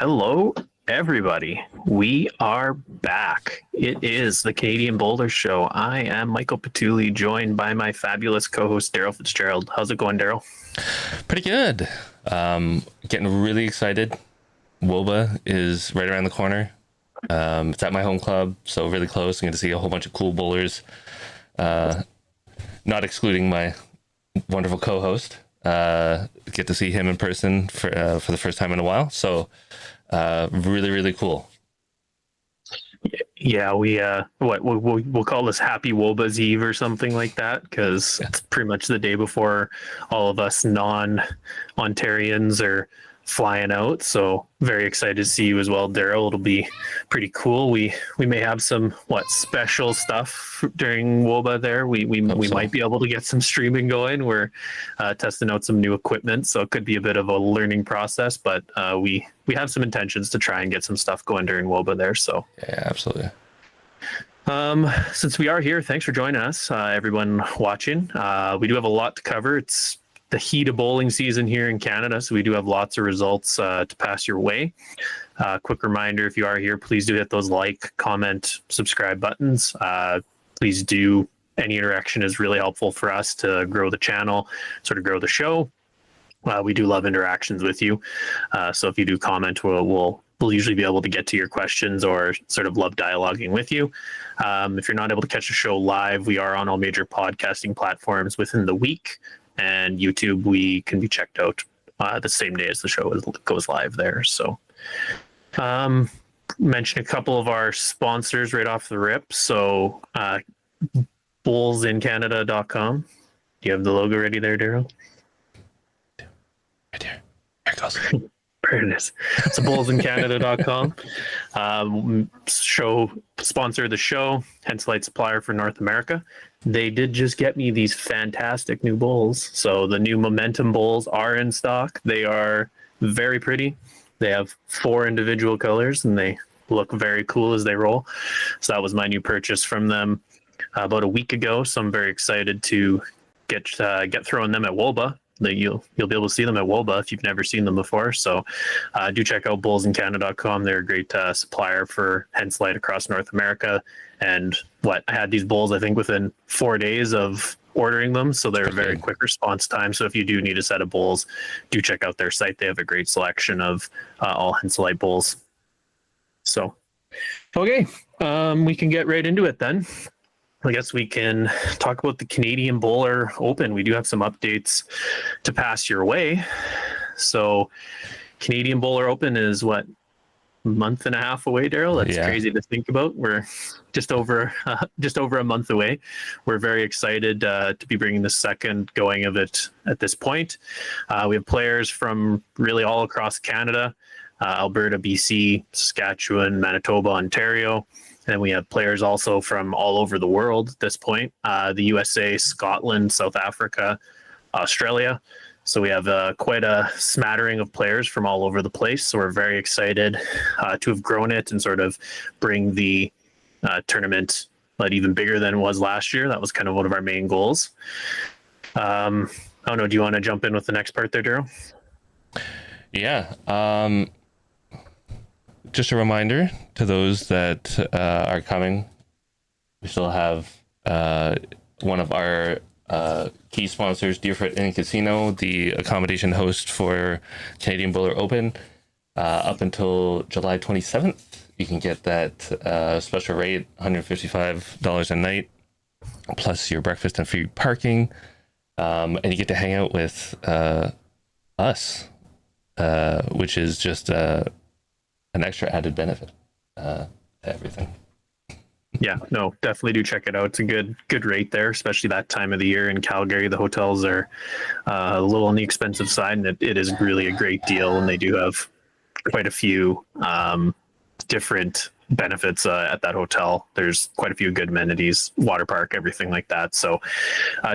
Hello, everybody. We are back. It is the Canadian Bowler Show. I am Michael Patulli, joined by my fabulous co-host, Daryl Fitzgerald. How's it going, Daryl? Pretty good. Getting really excited. WOBA is right around the corner. It's at my home club, so really close. I'm going to see a whole bunch of cool bowlers, not excluding my wonderful co-host. Get to see him in person for the first time in a while. So really, really cool. Yeah, we'll call this Happy Woba's Eve or something like that, because it's pretty much the day before all of us non-Ontarians are flying out. So very excited to see you as well, Daryl. It'll be pretty cool. We may have some special stuff during WOBA there. We might be able to get some streaming going. We're testing out some new equipment, so it could be a bit of a learning process, but we have some intentions to try and get some stuff going during WOBA there. So yeah, absolutely. Since we are here, thanks for joining us, everyone watching. We do have a lot to cover. It's the heat of bowling season here in Canada, so we do have lots of results to pass your way. Quick reminder, if you are here, please do hit those like, comment, subscribe buttons. Please do. Any interaction is really helpful for us to grow the channel, sort of grow the show. We do love interactions with you. So if you do comment, we'll usually be able to get to your questions or sort of love dialoguing with you. If you're not able to catch the show live, we are on all major podcasting platforms within the week, and YouTube, we can be checked out the same day as the show goes live there. So mention a couple of our sponsors right off the rip. So bowlsincanada.com. Do you have the logo ready there, Daryl? Right here. Here it goes. There it is. It's bowlsincanada.com. Sponsor of the show, Henselite supplier for North America. They did just get me these fantastic new bowls. So the new Momentum bowls are in stock. They are very pretty. They have 4 individual colors and they look very cool as they roll. So that was my new purchase from them about a week ago. So I'm very excited to get throwing them at WOBA. You'll be able to see them at WOBA if you've never seen them before. So do check out bowlsincanada.com. They're a great supplier for Henselite across North America. And I had these bowls, I think, within 4 days of ordering them. So they're a very quick response time. So if you do need a set of bowls, do check out their site. They have a great selection of all Henselite bowls. So, okay, we can get right into it then. I guess we can talk about the Canadian Bowler Open. We do have some updates to pass your way. So Canadian Bowler Open is a month and a half away, Daryl? That's crazy to think about. We're just over a month away. We're very excited to be bringing the second going of it at this point. We have players from really all across Canada, Alberta, BC, Saskatchewan, Manitoba, Ontario. And we have players also from all over the world at this point, the USA, Scotland, South Africa, Australia. So we have quite a smattering of players from all over the place. So we're very excited to have grown it and sort of bring the tournament even bigger than it was last year. That was kind of one of our main goals. I don't know, do you want to jump in with the next part there, Daryl? Yeah. Just a reminder to those that are coming, we still have one of our key sponsors, Deerfoot Inn Casino, the accommodation host for Canadian Bowler Open, up until July 27th. You can get that special rate, $155 a night, plus your breakfast and free parking, and you get to hang out with us, which is just an extra added benefit to everything. Yeah, no, definitely do check it out. It's a good rate there, especially that time of the year in Calgary. The hotels are a little on the expensive side, and it is really a great deal. And they do have quite a few different benefits at that hotel. There's quite a few good amenities, water park, everything like that. So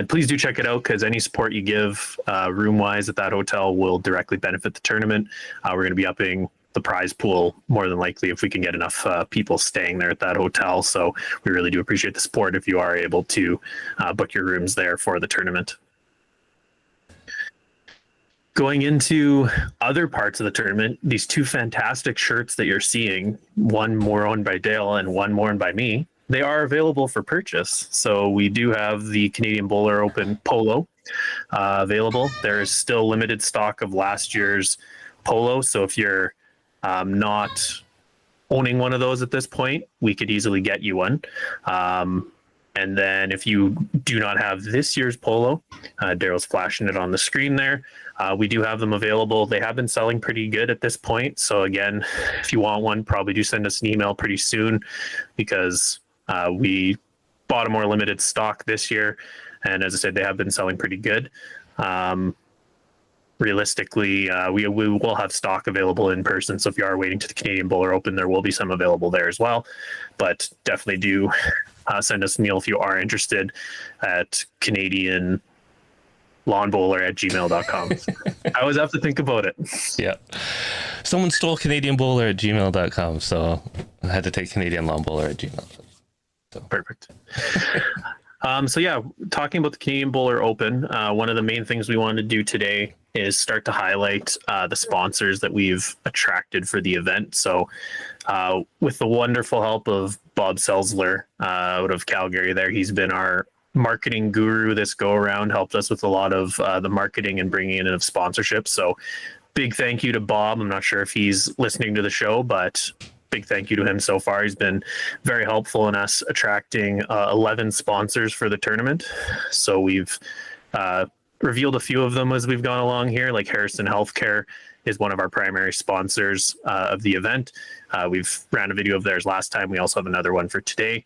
please do check it out, because any support you give room-wise at that hotel will directly benefit the tournament. We're going to be upping the prize pool more than likely if we can get enough people staying there at that hotel. So we really do appreciate the support if you are able to book your rooms there for the tournament. Going into other parts of the tournament, these two fantastic shirts that you're seeing, one more owned by Dale and one more owned by me, they are available for purchase. So we do have the Canadian Bowler Open Polo available. There is still limited stock of last year's Polo. So if you're not owning one of those at this point, we could easily get you one. And then if you do not have this year's Polo, Daryl's flashing it on the screen there. We do have them available. They have been selling pretty good at this point. So again, if you want one, probably do send us an email pretty soon, because we bought a more limited stock this year. And as I said, they have been selling pretty good. Realistically, we will have stock available in person. So if you are waiting to the Canadian Bowler Open, there will be some available there as well. But definitely do send us an email if you are interested at CanadianLawnBowler@gmail.com. I always have to think about it. Yeah. Someone stole CanadianBowler@gmail.com, so I had to take CanadianLawnBowler@gmail. So. Perfect. So yeah, talking about the Canadian Bowler Open, one of the main things we wanted to do today is start to highlight the sponsors that we've attracted for the event. So with the wonderful help of Bob Selzler out of Calgary there, he's been our marketing guru this go around, helped us with a lot of the marketing and bringing in of sponsorships. So big thank you to Bob. I'm not sure if he's listening to the show, but big thank you to him so far. He's been very helpful in us attracting 11 sponsors for the tournament. So we've revealed a few of them as we've gone along here, like Harrison Healthcare is one of our primary sponsors of the event. We've ran a video of theirs last time. We also have another one for today.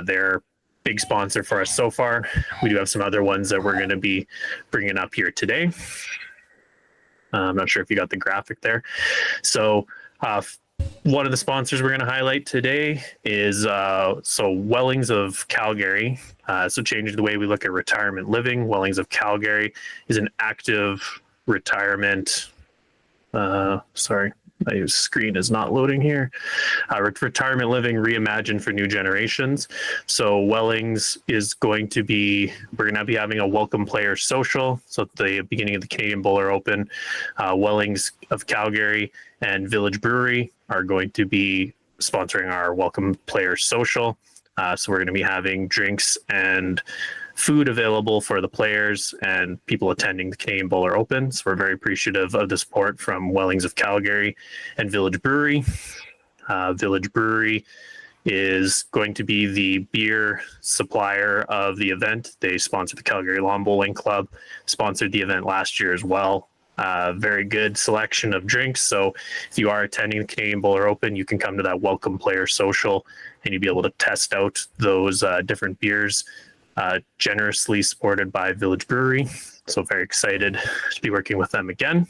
They're big sponsor for us so far. We do have some other ones that we're going to be bringing up here today. I'm not sure if you got the graphic there. So one of the sponsors we're going to highlight today is Wellings of Calgary. So changing the way we look at retirement living. Wellings of Calgary is an active retirement. Sorry, my screen is not loading here. Retirement living reimagined for new generations. So Wellings is going to be, we're going to be having a welcome player social. So at the beginning of the Canadian Bowler Open, Wellings of Calgary and Village Brewery are going to be sponsoring our welcome player social. So we're going to be having drinks and food available for the players and people attending the Canadian Bowler Open. So we're very appreciative of the support from Wellings of Calgary and Village Brewery. Village Brewery is going to be the beer supplier of the event. They sponsored the Calgary Lawn Bowling Club, sponsored the event last year as well. Very good selection of drinks. So if you are attending the Canadian Bowler Open, you can come to that welcome player social and you'll be able to test out those different beers, generously supported by Village Brewery. So very excited to be working with them again.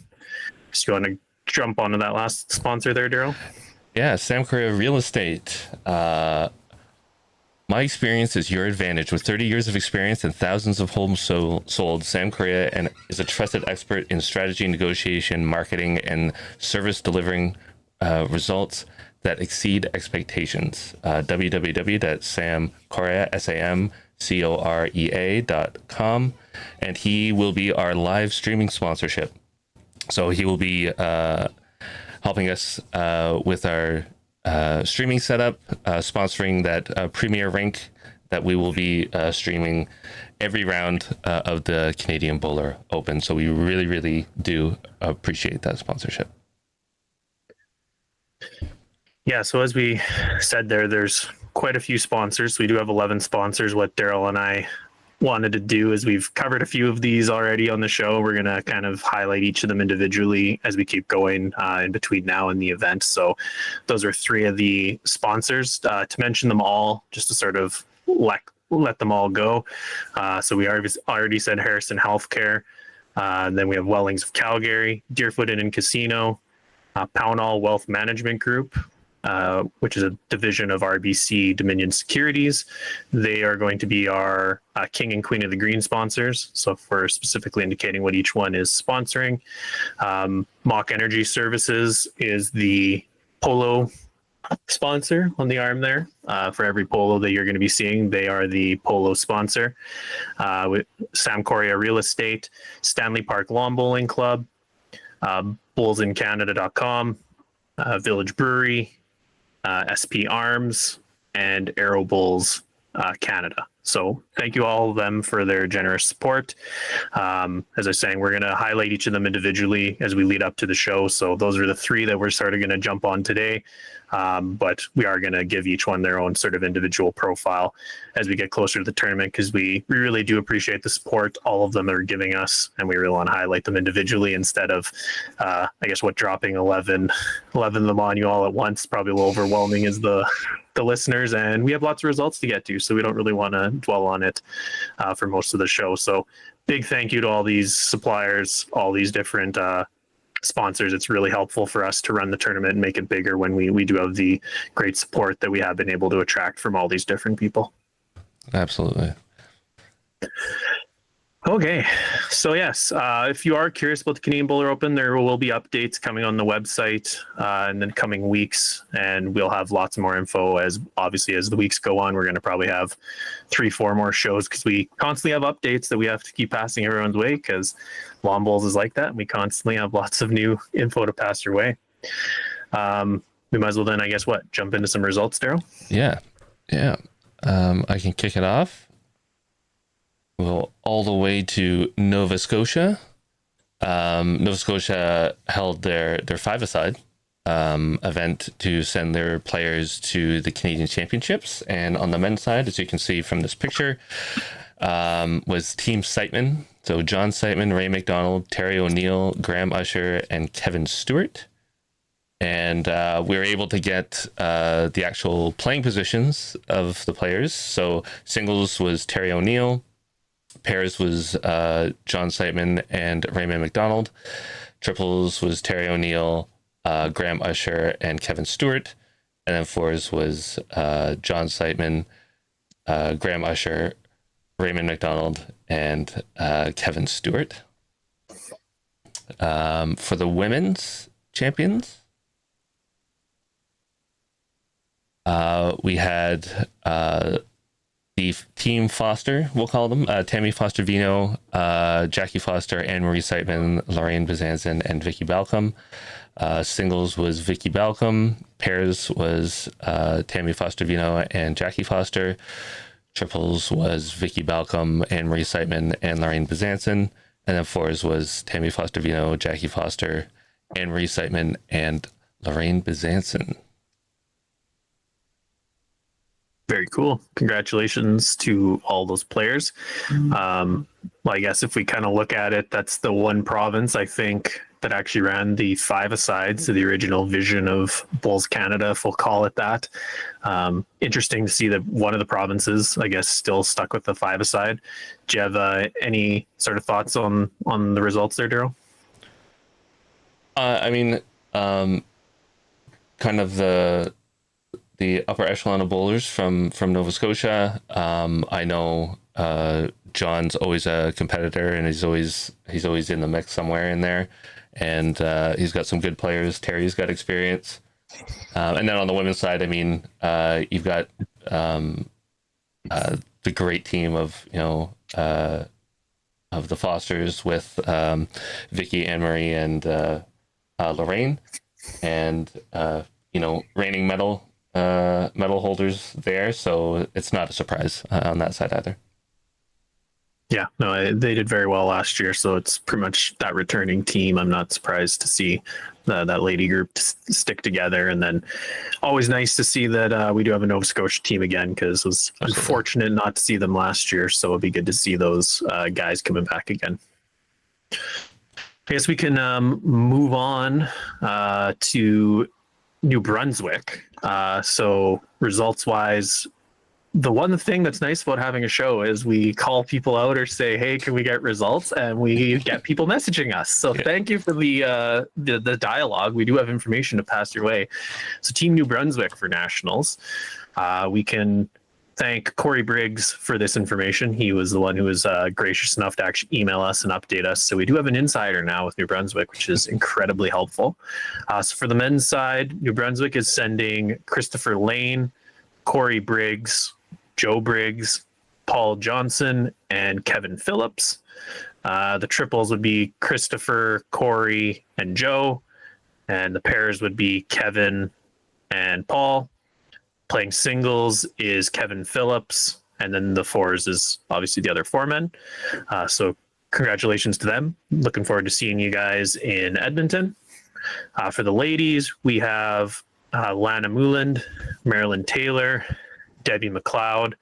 So you want to jump onto that last sponsor there, Daryl? Yeah, Sam Correa Real Estate. My experience is your advantage. With 30 years of experience and thousands of homes sold, Sam Correa is a trusted expert in strategy, negotiation, marketing, and service delivering results that exceed expectations. www.samcorea.com, and he will be our live streaming sponsorship. So he will be helping us with our streaming setup, sponsoring that premier rink that we will be streaming every round of the Canadian Bowler Open. So we really, really do appreciate that sponsorship. Yeah, so as we said there's quite a few sponsors. We do have 11 sponsors. What Daryl and I wanted to do is we've covered a few of these already on the show. We're going to kind of highlight each of them individually as we keep going in between now and the event. So those are three of the sponsors. To mention them all, just to sort of let them all go. So we already said Harrison Healthcare. Then we have Wellings of Calgary, Deerfoot Inn and Casino, Pownall Wealth Management Group, which is a division of RBC Dominion Securities. They are going to be our King and Queen of the Green sponsors. So if we're specifically indicating what each one is sponsoring. Mock Energy Services is the polo sponsor on the arm there. For every polo that you're going to be seeing, they are the polo sponsor. With Sam Correa Real Estate, Stanley Park Lawn Bowling Club, bullsincanada.com, Village Brewery, SP Arms, and Arrow Bulls Canada. So thank you all of them for their generous support. As I was saying, we're going to highlight each of them individually as we lead up to the show. So those are the three that we're sort of going to jump on today. But we are going to give each one their own sort of individual profile as we get closer to the tournament, because we really do appreciate the support all of them are giving us, and we really want to highlight them individually instead of, I guess, what dropping 11 of them on you all at once probably a little overwhelming as the listeners, and we have lots of results to get to, so we don't really want to dwell on it for most of the show. So big thank you to all these suppliers, all these different sponsors. It's really helpful for us to run the tournament and make it bigger when we do have the great support that we have been able to attract from all these different people. Absolutely. Okay, so yes, if you are curious about the Canadian Bowler Open, there will be updates coming on the website in the coming weeks, and we'll have lots more info as the weeks go on. We're going to probably have 3-4 more shows because we constantly have updates that we have to keep passing everyone's way, because Lawn Bowls is like that, and we constantly have lots of new info to pass your way. We might as well then, I guess, jump into some results, Daryl? Yeah. I can kick it off. Well, all the way to Nova Scotia. Nova Scotia held their five-a-side event to send their players to the Canadian Championships. And on the men's side, as you can see from this picture, was Team Siteman. So John Siteman, Ray McDonald, Terry O'Neill, Graham Usher, and Kevin Stewart. And we were able to get the actual playing positions of the players. So singles was Terry O'Neill. Pairs was John Siteman and Raymond McDonald. Triples was Terry O'Neill, Graham Usher, and Kevin Stewart. And then fours was John Siteman, Graham Usher, Raymond McDonald, and Kevin Stewart. For the women's champions, we had the Team Foster, we'll call them, Tammy Foster-Vino, Jackie Foster, Anne-Marie Siteman, Lorraine Bezanson, and Vicky Balcom. Singles was Vicky Balcom. Pairs was Tammy Foster-Vino and Jackie Foster. Triples was Vicky Balcom, Anne-Marie Siteman, and Lorraine Bezanson. And then fours was Tammy Foster-Vino, Jackie Foster, Anne-Marie Siteman, and Lorraine Bezanson. Very cool. Congratulations to all those players. Well, I guess if we kind of look at it, that's the one province, I think, that actually ran the five-a-side, so the original vision of Bowls Canada, if we'll call it that. Interesting to see that one of the provinces, I guess, still stuck with the five-a-side. Do you have any sort of thoughts on the results there, Daryl? Kind of the upper echelon of bowlers from Nova Scotia. I know John's always a competitor, and he's always in the mix somewhere in there, and he's got some good players. Terry's got experience, and then on the women's side, you've got the great team of the Fosters with Vicky, Anne-Marie, and Lorraine, and reigning medal holders there, so it's not a surprise on that side either. Yeah, no, they did very well last year, so it's pretty much that returning team. I'm not surprised to see that lady group stick together, and then always nice to see that we do have a Nova Scotia team again, because it was unfortunate not to see them last year, so it'd be good to see those guys coming back again. I guess we can move on to New Brunswick. So results-wise, the one thing that's nice about having a show is we call people out or say, hey, can we get results? And we get people messaging us. So thank you for the dialogue. We do have information to pass your way. So Team New Brunswick for Nationals. We can thank Corey Briggs for this information. He was the one who was gracious enough to actually email us and update us. So we do have an insider now with New Brunswick, which is incredibly helpful. So for the men's side, New Brunswick is sending Christopher Lane, Corey Briggs, Joe Briggs, Paul Johnson, and Kevin Phillips. The triples would be Christopher, Corey, and Joe, and the pairs would be Kevin and Paul. Playing singles is Kevin Phillips, and then the fours is obviously the other four men. So congratulations to them. Looking forward to seeing you guys in Edmonton. For the ladies, we have Lana Mooland, Marilyn Taylor, Debbie McLeod,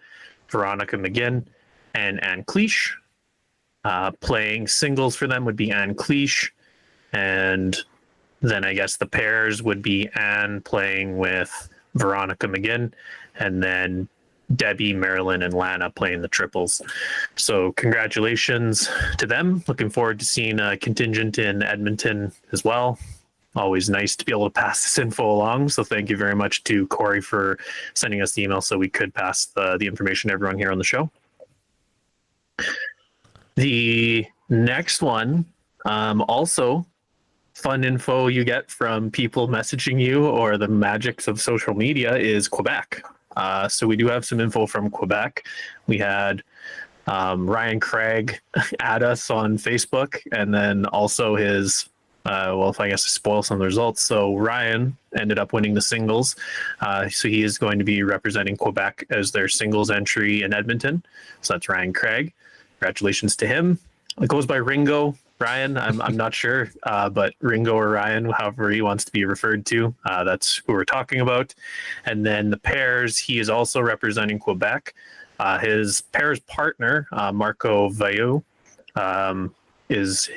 Veronica McGinn, and Anne Cleash. Playing singles for them would be Anne Cleash, and then I guess the pairs would be Anne playing with Veronica McGinn, and then Debbie, Marilyn, and Lana playing the triples. So congratulations to them. Looking forward to seeing a contingent in Edmonton as well. Always nice to be able to pass this info along. So thank you very much to Corey for sending us the email so we could pass the information to everyone here on the show. The next one, also fun info you get from people messaging you or the magics of social media, is Quebec. So we do have some info from Quebec. We had Ryan Craig add us on Facebook, and then also his, if I guess to spoil some of the results. So Ryan ended up winning the singles. So he is going to be representing Quebec as their singles entry in Edmonton. So that's Ryan Craig. Congratulations to him. It goes by Ringo. Ryan, I'm not sure, but Ringo or Ryan, however he wants to be referred to, that's who we're talking about. And then the pairs, he is also representing Quebec. His pairs partner, Marco Vaillot, is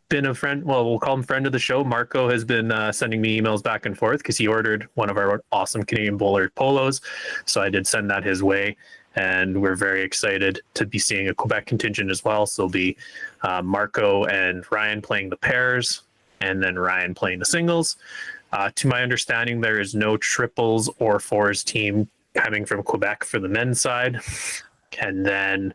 been a friend. Well, we'll call him friend of the show. Marco has been sending me emails back and forth because he ordered one of our awesome Canadian bowler polos. So I did send that his way. And we're very excited to be seeing a Quebec contingent as well. So it'll be Marco and Ryan playing the pairs, and then Ryan playing the singles. To my understanding, there is no triples or fours team coming from Quebec for the men's side. And then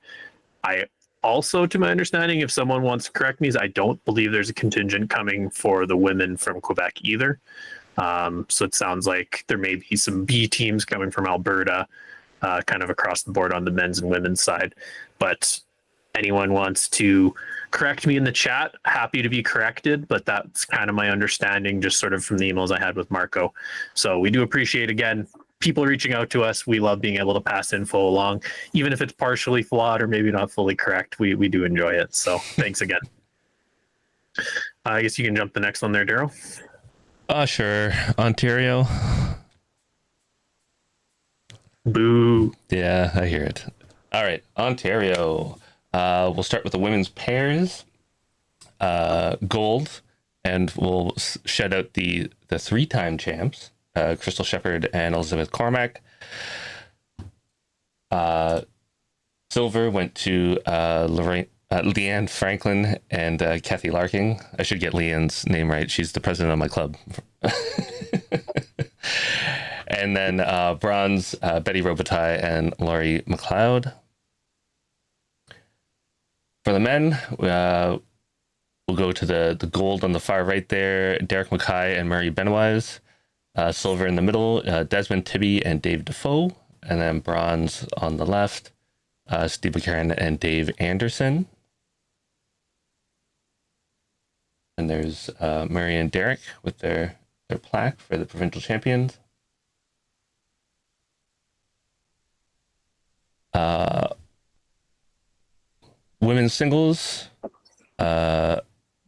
I also, to my understanding, if someone wants to correct me, is I don't believe there's a contingent coming for the women from Quebec either. So it sounds like there may be some B teams coming from Alberta, kind of across the board on the men's and women's side. But anyone wants to correct me in the chat, happy to be corrected, but that's kind of my understanding just sort of from the emails I had with Marco. So we do appreciate, again, people reaching out to us. We love being able to pass info along, even if it's partially flawed or maybe not fully correct. We do enjoy it. So thanks again. I guess you can jump the next one there, Daryl. Sure. Ontario. Boo. Yeah, I hear it. All right, Ontario. We'll start with the women's pairs. Gold, and we'll shout out the three-time champs, Crystal Shepherd and Elizabeth Cormack. Silver went to Leanne Franklin and Kathy Larkin. I should get Leanne's name right. She's the president of my club. And then bronze, Betty Robitaille and Laurie McLeod. For the men, we'll go to the gold on the far right there, Derek Mackay and Murray Benoise. Silver in the middle, Desmond Tibby and Dave Defoe. And then bronze on the left, Steve McCarran and Dave Anderson. And there's Murray and Derek with their plaque for the provincial champions. Women's singles, Bailey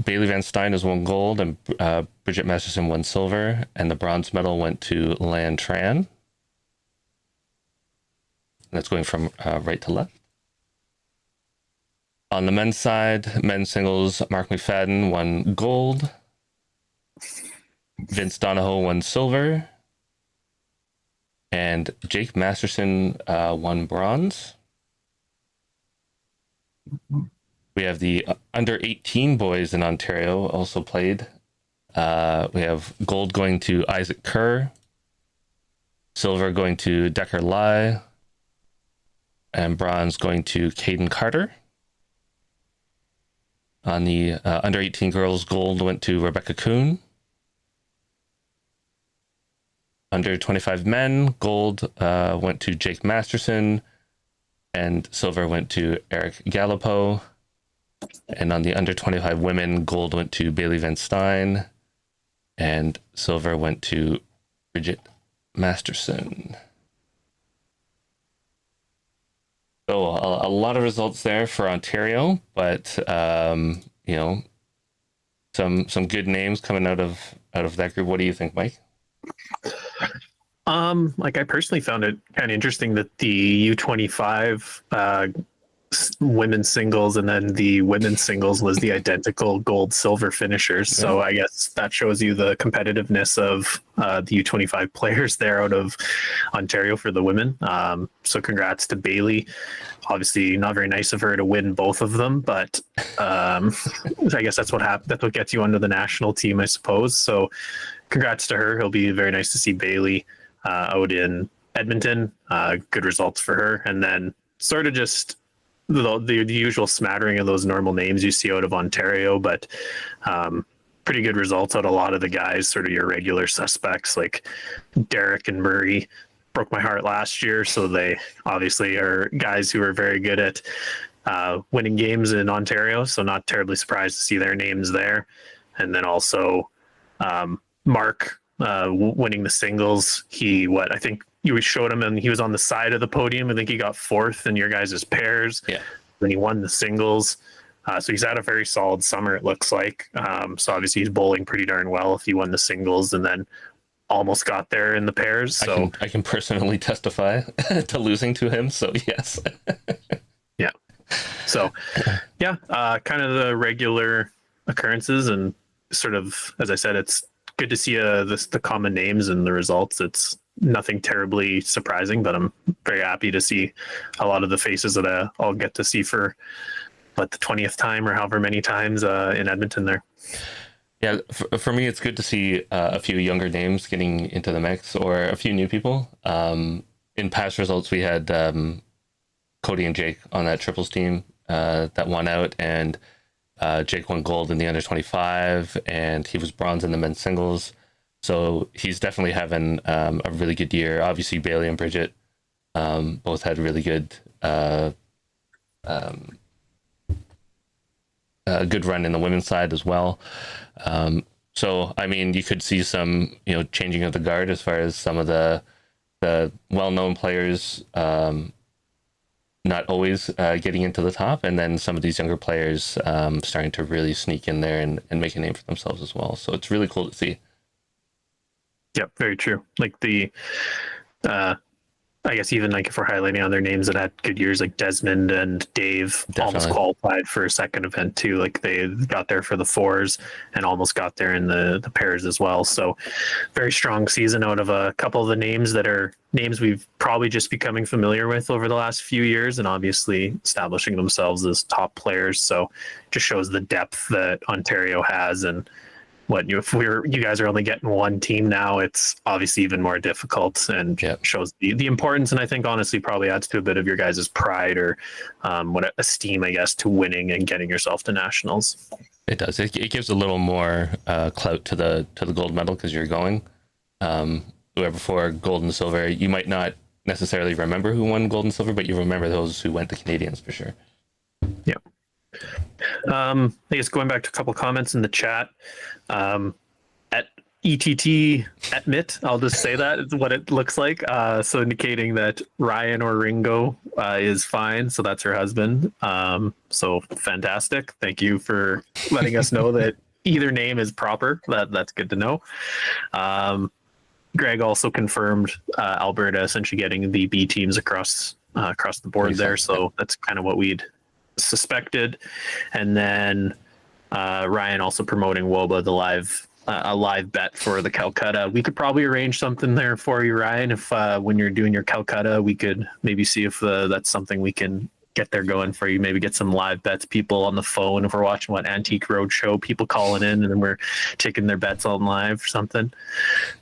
Van Stein has won gold and Bridget Masterson won silver, and the bronze medal went to Lan Tran. That's going from right to left. On the men's side, men's singles, Mark McFadden won gold, Vince Donahoe won silver, and Jake Masterson won bronze. We have the under 18 boys in Ontario also played. We have gold going to Isaac Kerr, silver going to Decker Lai, and bronze going to Caden Carter. On the under 18 girls, gold went to Rebecca Kuhn. Under 25 men, gold went to Jake Masterson, and silver went to Eric Gallipo. And on the under 25 women, gold went to Bailey Van Stein, and silver went to Bridget Masterson. So a lot of results there for Ontario, but you know, some good names coming out of that group. What do you think, Mike? Like I personally found it kind of interesting that the U25 women's singles and then the women's singles was the identical gold silver finishers. Yeah. So I guess that shows you the competitiveness of the U25 players there out of Ontario for the women. So congrats to Bailey. Obviously not very nice of her to win both of them, but I guess that's what happened. That's what gets you onto the national team, I suppose. So congrats to her. It'll be very nice to see Bailey out in Edmonton. Good results for her. And then sort of just the usual smattering of those normal names you see out of Ontario, but pretty good results out of a lot of the guys, sort of your regular suspects like Derek and Murray broke my heart last year. So they obviously are guys who are very good at winning games in Ontario. So not terribly surprised to see their names there. And then also Mark winning the singles. I think you showed him and he was on the side of the podium. I think he got fourth in your guys' pairs. Yeah. Then he won the singles. So he's had a very solid summer, it looks like. So obviously he's bowling pretty darn well if he won the singles and then almost got there in the pairs. So I can personally testify to losing to him. So yes. Yeah. So yeah, kind of the regular occurrences and sort of, as I said, it's good to see the common names and the results. It's nothing terribly surprising, but I'm very happy to see a lot of the faces that I'll get to see for the 20th time or however many times in Edmonton there. Yeah, for me, it's good to see a few younger names getting into the mix or a few new people. In past results, we had Cody and Jake on that triples team that won out, and Jake won gold in the under 25 and he was bronze in the men's singles. So he's definitely having a really good year. Obviously, Bailey and Bridget both had really good good run in the women's side as well. So, I mean, you could see some, changing of the guard as far as some of the well-known players not always getting into the top, and then some of these younger players starting to really sneak in there and make a name for themselves as well. So it's really cool to see. Yep, very true. Like I guess even like if we're highlighting other names that had good years, like Desmond and Dave almost qualified for a second event too. Like they got there for the fours and almost got there in the pairs as well. So very strong season out of a couple of the names that are names we've probably just becoming familiar with over the last few years and obviously establishing themselves as top players. So just shows the depth that Ontario has, and if you guys are only getting one team now, it's obviously even more difficult and shows the importance. And I think honestly probably adds to a bit of your guys' pride or esteem, I guess, to winning and getting yourself to nationals. It does. It gives a little more clout to the gold medal because you're going. Whoever for gold and silver, you might not necessarily remember who won gold and silver, but you remember those who went to Canadians for sure. Yeah. I guess going back to a couple comments in the chat, at ETT admit, I'll just say that is what it looks like. So indicating that Ryan or Ringo is fine. So that's her husband. So fantastic. Thank you for letting us know that either name is proper. That's good to know. Greg also confirmed Alberta essentially getting the B teams across the board there. So that's kind of what we'd suspected. And then Ryan also promoting WOBA, a live bet for the Calcutta. We could probably arrange something there for you, Ryan, if when you're doing your Calcutta, we could maybe see if that's something we can get there going for you. Maybe get some live bets, people on the phone if we're watching Antique Roadshow, people calling in and then we're taking their bets on live or something.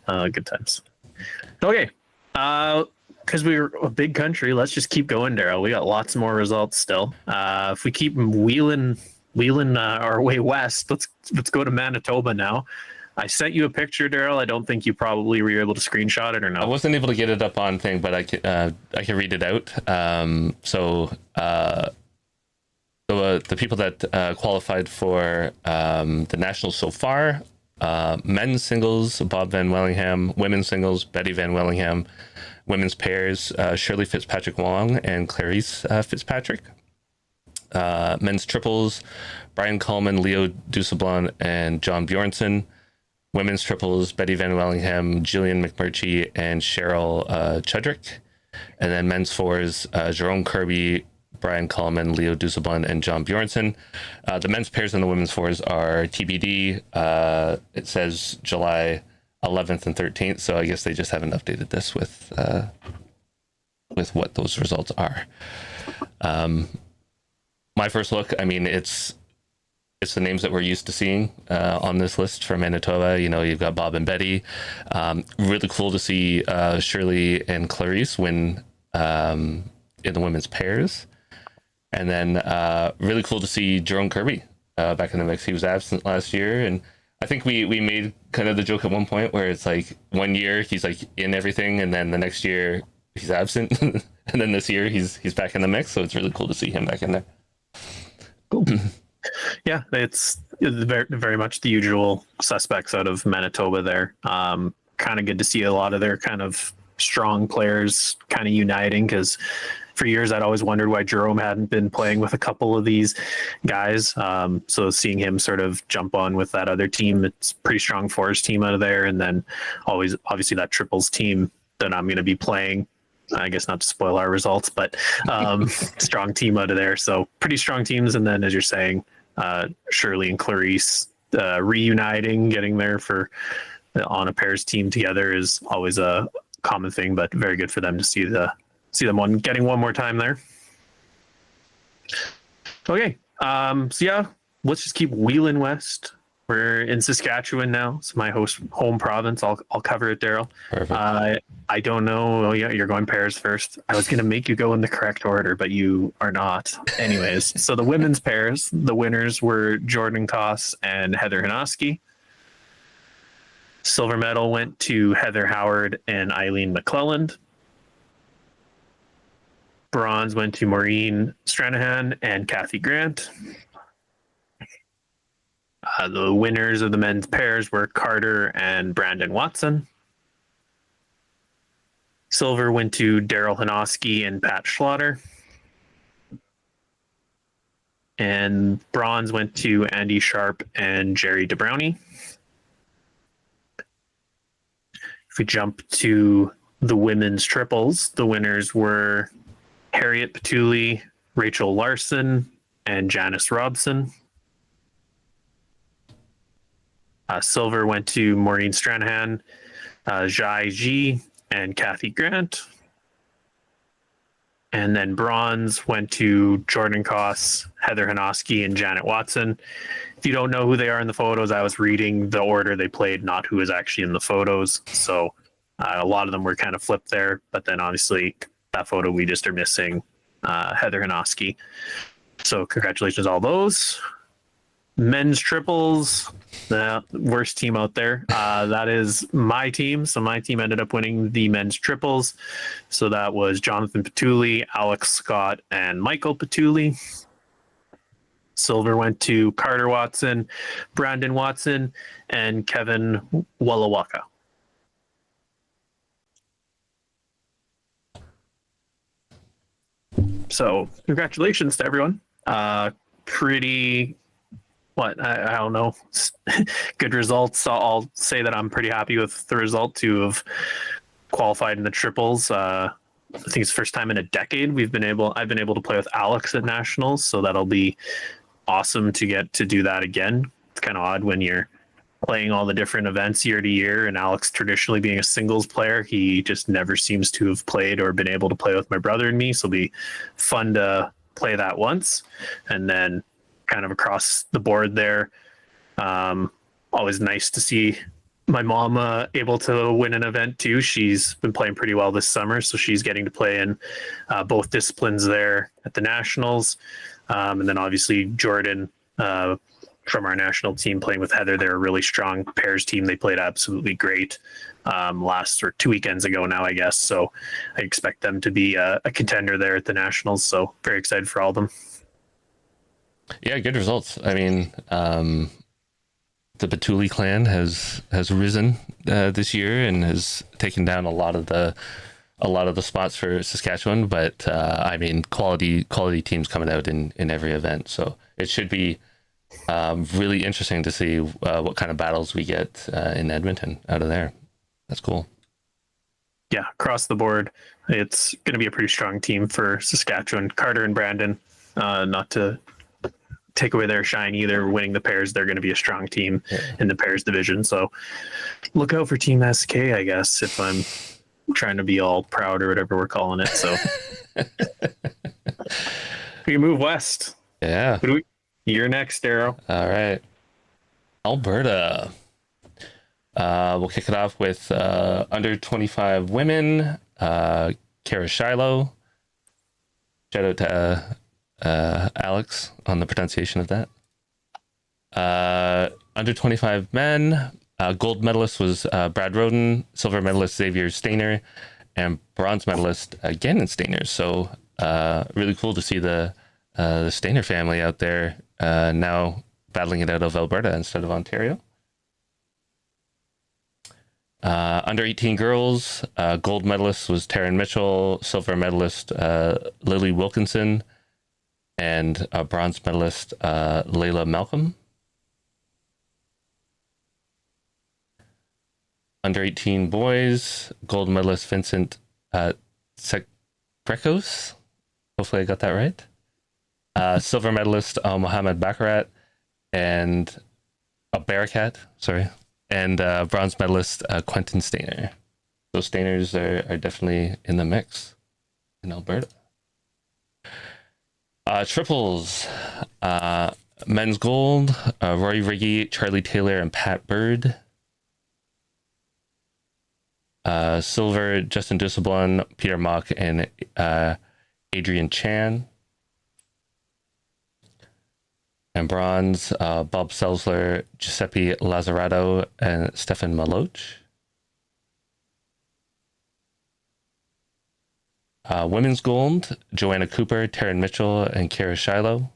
Good times. Okay. Because we're a big country, let's just keep going, Daryl. We got lots more results still. If we keep wheeling our way west, let's go to Manitoba now. I sent you a picture, Daryl. I don't think you probably were able to screenshot it or no. I wasn't able to get it up on thing, but I can read it out. So So the people that qualified for the nationals so far: men's singles, Bob Van Wellingham; women's singles, Betty Van Wellingham; women's pairs, Shirley Fitzpatrick Wong and Clarice Fitzpatrick; men's triples, Brian Coleman, Leo Dusablon, and John Bjornson; women's triples, Betty Van Wellingham, Jillian McMurtry, and Cheryl Chudrick; and then men's fours, Jerome Kirby, Brian Coleman, Leo Dusablon, and John Bjornson. The men's pairs and the women's fours are TBD. It says July 11th and 13th, so I guess they just haven't updated this with what those results are. My first look, I mean, it's the names that we're used to seeing on this list for Manitoba. You know, you've got Bob and Betty. Really cool to see Shirley and Clarice win in the women's pairs. And then really cool to see Jerome Kirby back in the mix. He was absent last year, and I think we made kind of the joke at one point where it's like 1 year he's like in everything, and then the next year he's absent, and then this year he's back in the mix. So it's really cool to see him back in there. Cool. Yeah, it's very, very much the usual suspects out of Manitoba there. Kind of good to see a lot of their kind of strong players kind of uniting, because for years I'd always wondered why Jerome hadn't been playing with a couple of these guys. So seeing him sort of jump on with that other team, it's pretty strong forest team out of there. And then always, obviously, that triples team that I'm going to be playing. I guess not to spoil our results, but strong team out of there. So pretty strong teams. And then, as you're saying, Shirley and Clarice reuniting, getting there for on a pairs team together is always a common thing, but very good for them to see them getting one more time there. Okay, so yeah, let's just keep wheeling west. We're in Saskatchewan now. It's my home province. I'll cover it, Daryl. Perfect. I don't know. Oh yeah, you're going pairs first. I was gonna make you go in the correct order, but you are not. Anyways, so the women's pairs, the winners were Jordan Koss and Heather Hanoski. Silver medal went to Heather Howard and Eileen McClelland. Bronze went to Maureen Stranahan and Kathy Grant. The winners of the men's pairs were Carter and Brandon Watson. Silver went to Daryl Hanoski and Pat Schlatter. And bronze went to Andy Sharp and Jerry DeBrownie. If we jump to the women's triples, the winners were Harriet Patuli, Rachel Larson, and Janice Robson. Silver went to Maureen Stranahan, Jai Ji, and Kathy Grant. And then bronze went to Jordan Koss, Heather Hanoski, and Janet Watson. If you don't know who they are in the photos, I was reading the order they played, not who is actually in the photos. So a lot of them were kind of flipped there. But then obviously that photo we just are missing Heather Hanoski. So congratulations all those. Men's triples, the worst team out there. That is my team. So my team ended up winning the men's triples. So that was Jonathan Patuli, Alex Scott, and Michael Patuli. Silver went to Carter Watson, Brandon Watson, and Kevin Wallawaka. So congratulations to everyone. I don't know, good results. I'll say that I'm pretty happy with the result to have qualified in the triples. I think it's the first time in a decade I've been able to play with Alex at nationals, so that'll be awesome to get to do that again. It's kind of odd when you're playing all the different events year to year, and Alex traditionally being a singles player, he just never seems to have played or been able to play with my brother and me, so it'll be fun to play that once. And then kind of across the board there, always nice to see my mom able to win an event too. She's been playing pretty well this summer, so she's getting to play in both disciplines there at the nationals. And then obviously Jordan from our national team playing with Heather. They're a really strong pairs team. They played absolutely great 2 weekends ago now, I guess. So I expect them to be a contender there at the nationals. So very excited for all of them. Yeah, good results. I mean, the Batuli clan has risen this year and has taken down a lot of the spots for Saskatchewan. But I mean, quality teams coming out in every event, so it should be really interesting to see what kind of battles we get in Edmonton out of there. That's cool. Yeah, across the board, it's going to be a pretty strong team for Saskatchewan. Carter and Brandon, not to take away their shine either, winning the pairs, they're going to be a strong team in the pairs division. So look out for Team SK, I guess, if I'm trying to be all proud or whatever we're calling it. So we move west. Yeah. You're next, Darrow. All right. Alberta. We'll kick it off with under 25 women. Kara Shiloh. Shout out to Alex on the pronunciation of that. Under 25 men. Gold medalist was Brad Roden. Silver medalist Xavier Stainer. And bronze medalist Gannon Stainer. So really cool to see the Stainer family out there now battling it out of Alberta instead of Ontario. Under 18 girls, gold medalist was Taryn Mitchell, silver medalist Lily Wilkinson, and bronze medalist Layla Malcolm. Under 18 boys, gold medalist Vincent Sekrekos. Hopefully I got that right. Silver medalist Mohammed Bakarat, and Barakat, sorry. And bronze medalist Quentin Stainer. Those Stainers are definitely in the mix in Alberta. Triples. Men's gold, Rory Riggy, Charlie Taylor, and Pat Bird. Silver, Justin Dusselblon, Peter Mock, and Adrian Chan. And bronze, Bob Selzler, Giuseppe Lazzarato, and Stefan Maloch. Women's gold, Joanna Cooper, Taryn Mitchell, and Kara Shiloh.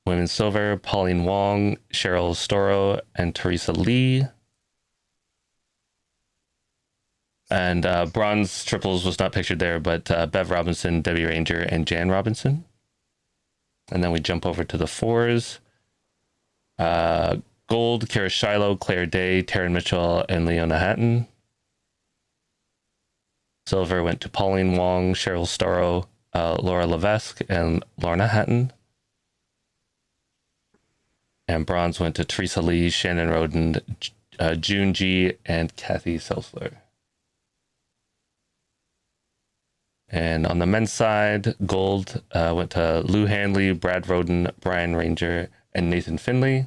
Women's silver, Pauline Wong, Cheryl Storo, and Teresa Lee. And bronze triples was not pictured there, but Bev Robinson, Debbie Ranger, and Jan Robinson. And then we jump over to the fours. Gold, Kara Shiloh, Claire Day, Taryn Mitchell, and Leona Hatton. Silver went to Pauline Wong, Cheryl Storo, Laura Levesque, and Lorna Hatton. And bronze went to Teresa Lee, Shannon Roden, June G, and Kathy Selzler. And on the men's side, gold went to Lou Hanley, Brad Roden, Brian Ranger, and Nathan Finley.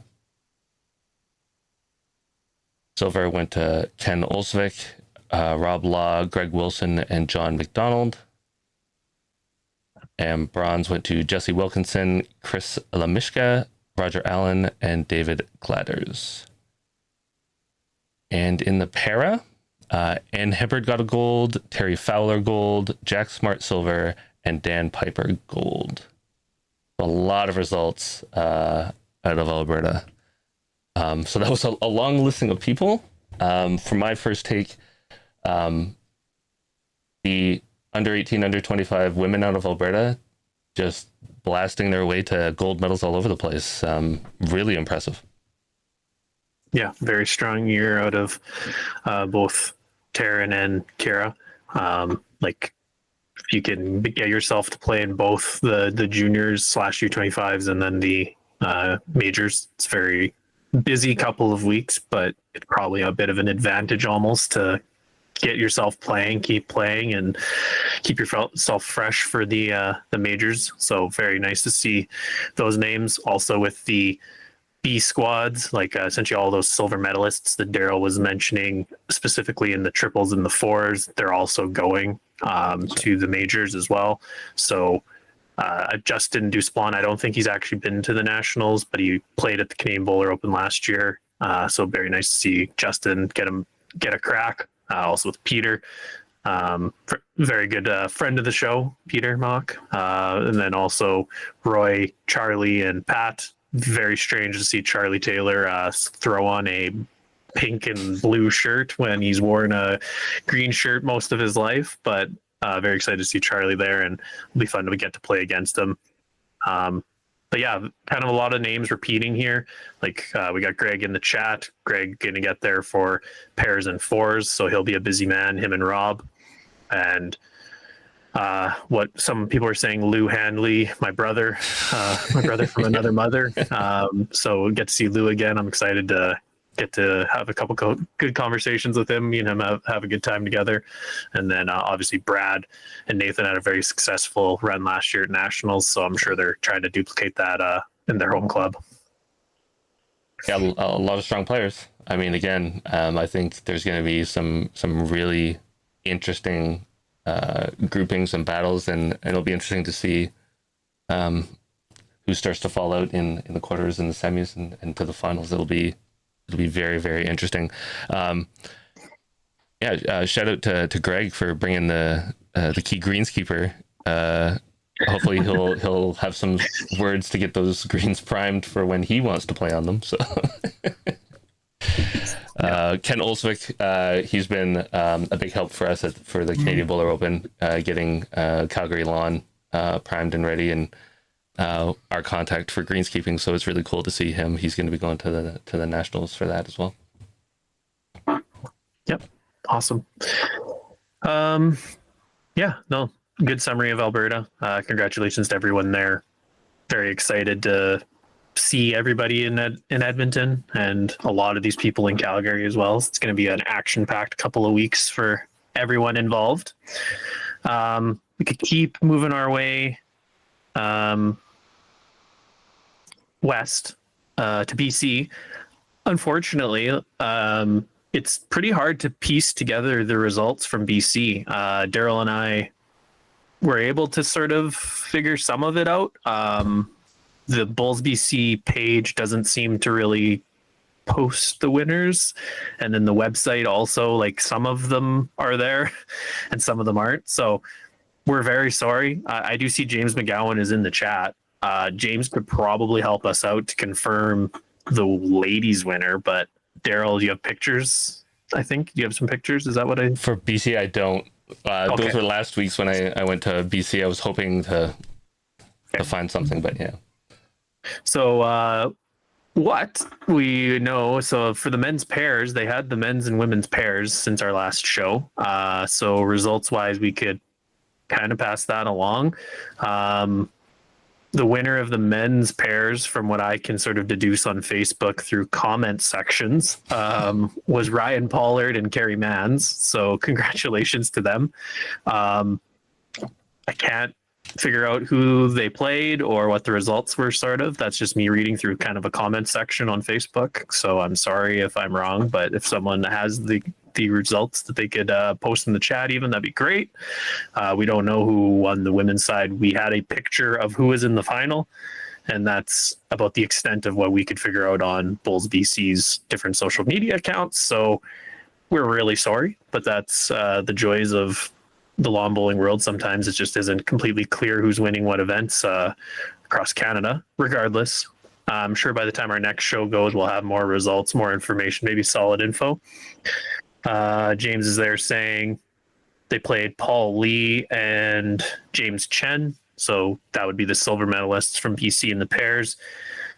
Silver went to Ken Olsvik, Rob Law, Greg Wilson, and John McDonald. And bronze went to Jesse Wilkinson, Chris Lamishka, Roger Allen, and David Gladders. And in the para, Ann Hibbard got a gold, Terry Fowler gold, Jack Smart silver, and Dan Piper gold. A lot of results out of Alberta. So that was a long listing of people. For my first take, the under 18, under 25 women out of Alberta just blasting their way to gold medals all over the place. Really impressive. Yeah, very strong year out of both Taryn and Kara. Like, if you can get yourself to play in both the juniors / U25s and then the majors, it's very busy couple of weeks, but it's probably a bit of an advantage almost to get yourself playing, keep playing, and keep yourself fresh for the majors. So very nice to see those names. Also with the B squads, like essentially all those silver medalists that Daryl was mentioning, specifically in the triples and the fours, they're also going to the majors as well. So Justin Dusplon, I don't think he's actually been to the nationals, but he played at the Canadian Bowler Open last year. So very nice to see Justin get a crack. Also with Peter, Very good friend of the show, Peter Mock, and then also Roy, Charlie, and Pat. Very strange to see Charlie Taylor throw on a pink and blue shirt when he's worn a green shirt most of his life, but very excited to see Charlie there, and it'll be fun to get to play against him. But yeah, kind of a lot of names repeating here. Like we got Greg in the chat. Greg going to get there for pairs and fours, so he'll be a busy man, him and Rob. And what some people are saying, Lou Handley, my brother from another mother. So we'll get to see Lou again. I'm excited to get to have a couple good conversations with him. Me and him have a good time together. And then obviously Brad and Nathan had a very successful run last year at Nationals, so I'm sure they're trying to duplicate that in their home club. Yeah, a lot of strong players. I mean, again, I think there's going to be some really interesting groupings and battles, and it'll be interesting to see who starts to fall out in the quarters and the semis and to the finals. It'll be very, very interesting. Shout out to Greg for bringing the key greenskeeper. Hopefully he'll have some words to get those greens primed for when he wants to play on them. So Ken Olsvik, he's been a big help for us for the Canadian Bowler Open, getting Calgary lawn primed and ready, and our contact for greenskeeping. So it's really cool to see him. He's going to be going to the Nationals for that as well. Yep, awesome. Good summary of Alberta. Congratulations to everyone there. Very excited to see everybody in Edmonton, and a lot of these people in Calgary as well. It's going to be an action-packed couple of weeks for everyone involved. We could keep moving our way west to BC. Unfortunately, it's pretty hard to piece together the results from BC. Daryl and I were able to sort of figure some of it out. The Bulls BC page doesn't seem to really post the winners, and then the website also, like, some of them are there and some of them aren't. So we're very sorry. I do see James McGowan is in the chat. James could probably help us out to confirm the ladies winner, but Daryl, do you have pictures? I think you have some pictures. Is that what For BC, I don't. Okay. Those were last week's when I went to BC. I was hoping to find something, but yeah. So what we know, so for the men's pairs, they had the men's and women's pairs since our last show. So results wise, we could kind of pass that along. The winner of the men's pairs, from what I can sort of deduce on Facebook through comment sections, was Ryan Pollard and Carrie Mans. So congratulations to them. I can't figure out who they played or what the results were, sort of. That's just me reading through kind of a comment section on Facebook. So I'm sorry if I'm wrong, but if someone has the results that they could post in the chat, even, that'd be great. We don't know who won the women's side. We had a picture of who was in the final, and that's about the extent of what we could figure out on Bulls BC's different social media accounts. So we're really sorry, but that's the joys of the lawn bowling world. Sometimes it just isn't completely clear who's winning what events across Canada. Regardless, I'm sure by the time our next show goes, we'll have more results, more information, maybe solid info. James is there saying they played Paul Lee and James Chen. So that would be the silver medalists from BC in the pairs.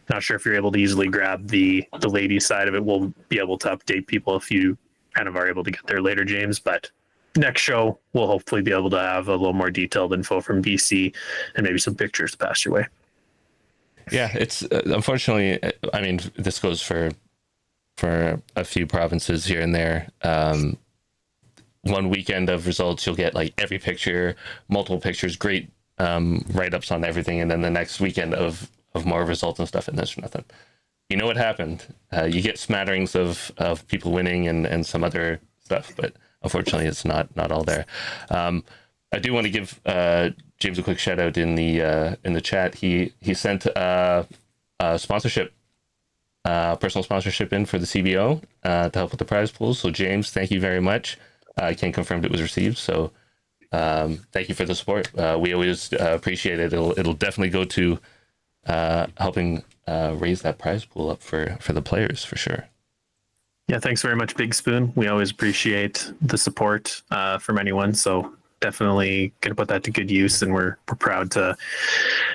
Not sure if you're able to easily grab the ladies side of it. We'll be able to update people if you kind of are able to get there later, James. But next show, we'll hopefully be able to have a little more detailed info from BC and maybe some pictures to pass your way. Yeah, it's unfortunately, I mean, this goes for a few provinces here and there. One weekend of results, you'll get like every picture, multiple pictures, great write-ups on everything, and then the next weekend of more results and stuff, and there's nothing. You know what happened. You get smatterings of people winning and some other stuff, but unfortunately, it's not all there. I do want to give James a quick shout out in the chat. He sent a sponsorship, personal sponsorship in for the CBO to help with the prize pool. So James, thank you very much. I can confirm it was received. So thank you for the support. We always appreciate it. It'll definitely go to helping raise that prize pool up for the players for sure. Yeah, thanks very much, Big Spoon. We always appreciate the support from anyone. So definitely going to put that to good use, and we're proud to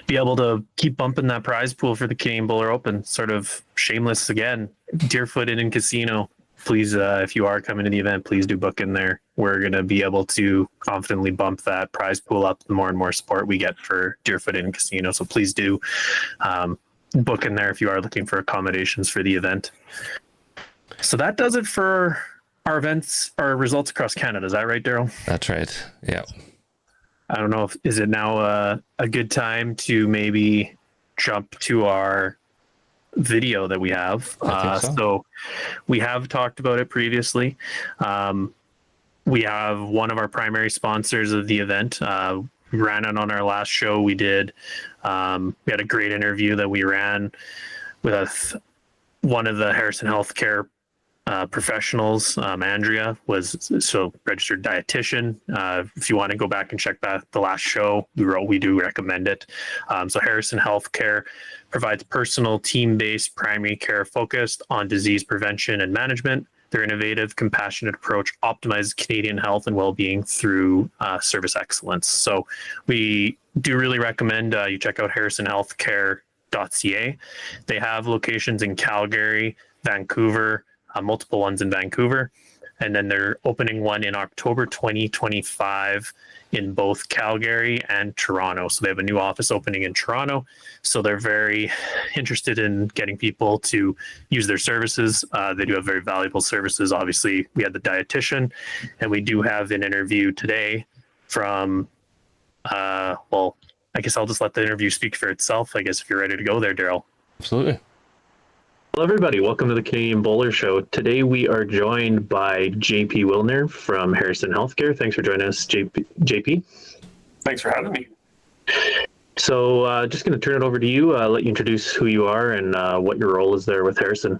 be able to keep bumping that prize pool for the Canadian Bowler Open. Sort of shameless again. Deerfoot Inn and Casino. Please, if you are coming to the event, please do book in there. We're going to be able to confidently bump that prize pool up the more and more support we get for Deerfoot Inn and Casino. So please do book in there if you are looking for accommodations for the event. So that does it for our events, our results across Canada. Is that right, Daryl? That's right. Yeah. I don't know if is it now a good time to maybe jump to our video that we have. I think so. So we have talked about it previously. We have one of our primary sponsors of the event. We ran it on our last show. We did. We had a great interview that we ran with one of the Harrison Healthcare professionals. Andrea was registered dietitian. If you want to go back and check the last show, we do recommend it. So Harrison Healthcare provides personal, team-based primary care focused on disease prevention and management. Their innovative, compassionate approach optimizes Canadian health and well-being through service excellence. So we do really recommend you check out harrisonhealthcare.ca. They have locations in Calgary, Vancouver, multiple ones in Vancouver, and then they're opening one in October 2025 in both Calgary and Toronto. So they have a new office opening in Toronto. So they're very interested in getting people to use their services. They do have very valuable services. Obviously, we had the dietitian, and we do have an interview today from, I guess I'll just let the interview speak for itself. I guess if you're ready to go there, Daryl. Absolutely. Hello, everybody. Welcome to the Canadian Bowler Show. Today we are joined by JP Wilner from Harrison Healthcare. Thanks for joining us, JP. Thanks for having me. So just going to turn it over to you, let you introduce who you are and what your role is there with Harrison.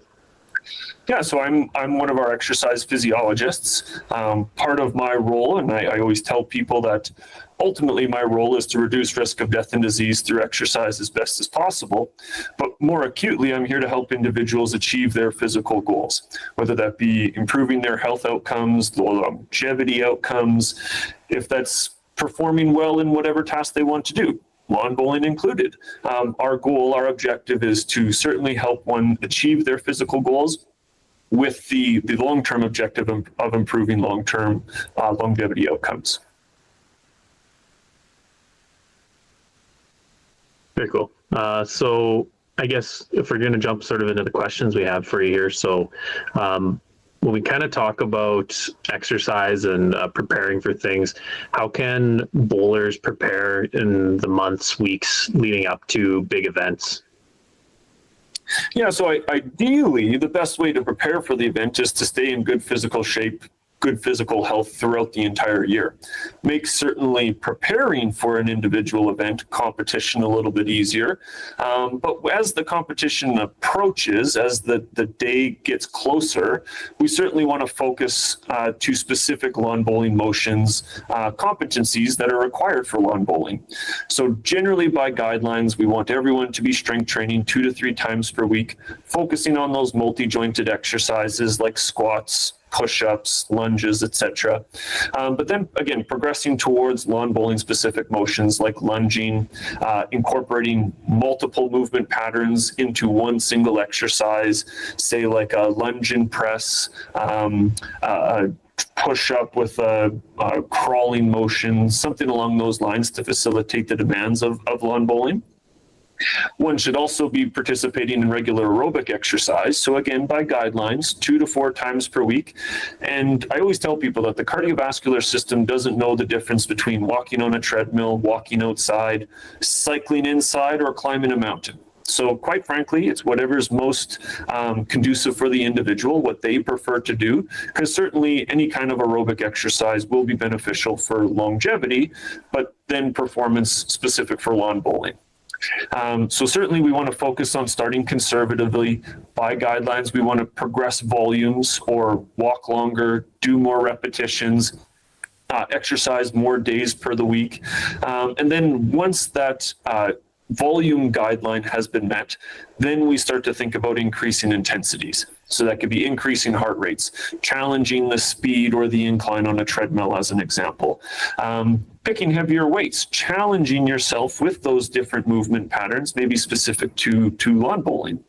Yeah, so I'm one of our exercise physiologists. Part of my role, and I always tell people that ultimately my role is to reduce risk of death and disease through exercise as best as possible. But more acutely, I'm here to help individuals achieve their physical goals, whether that be improving their health outcomes, the longevity outcomes, if that's performing well in whatever task they want to do, lawn bowling included. Our goal, our objective is to certainly help one achieve their physical goals with the long-term objective of improving long-term longevity outcomes. Very cool. So I guess if we're going to jump sort of into the questions we have for you here. So when we kind of talk about exercise and preparing for things, how can bowlers prepare in the months, weeks leading up to big events? Yeah, so ideally, the best way to prepare for the event is to stay in good physical shape, good physical health throughout the entire year. Makes certainly preparing for an individual event competition a little bit easier. But as the competition approaches, as the day gets closer, we certainly want to focus to specific lawn bowling motions, competencies that are required for lawn bowling. So generally by guidelines, we want everyone to be strength training 2 to 3 times per week, focusing on those multi-jointed exercises like squats, push-ups, lunges, etc. But then again, progressing towards lawn bowling specific motions like lunging, incorporating multiple movement patterns into one single exercise, say like a lunge and press, push up with a crawling motion, something along those lines to facilitate the demands of lawn bowling. One should also be participating in regular aerobic exercise. So again, by guidelines, 2 to 4 times per week. And I always tell people that the cardiovascular system doesn't know the difference between walking on a treadmill, walking outside, cycling inside, or climbing a mountain. So quite frankly, it's whatever's most conducive for the individual, what they prefer to do, because certainly any kind of aerobic exercise will be beneficial for longevity, but then performance specific for lawn bowling. So certainly we want to focus on starting conservatively. By guidelines, we want to progress volumes or walk longer, do more repetitions, exercise more days per the week. And then once that volume guideline has been met, then we start to think about increasing intensities. So that could be increasing heart rates, challenging the speed or the incline on a treadmill as an example. Picking heavier weights, challenging yourself with those different movement patterns, maybe specific to lawn bowling.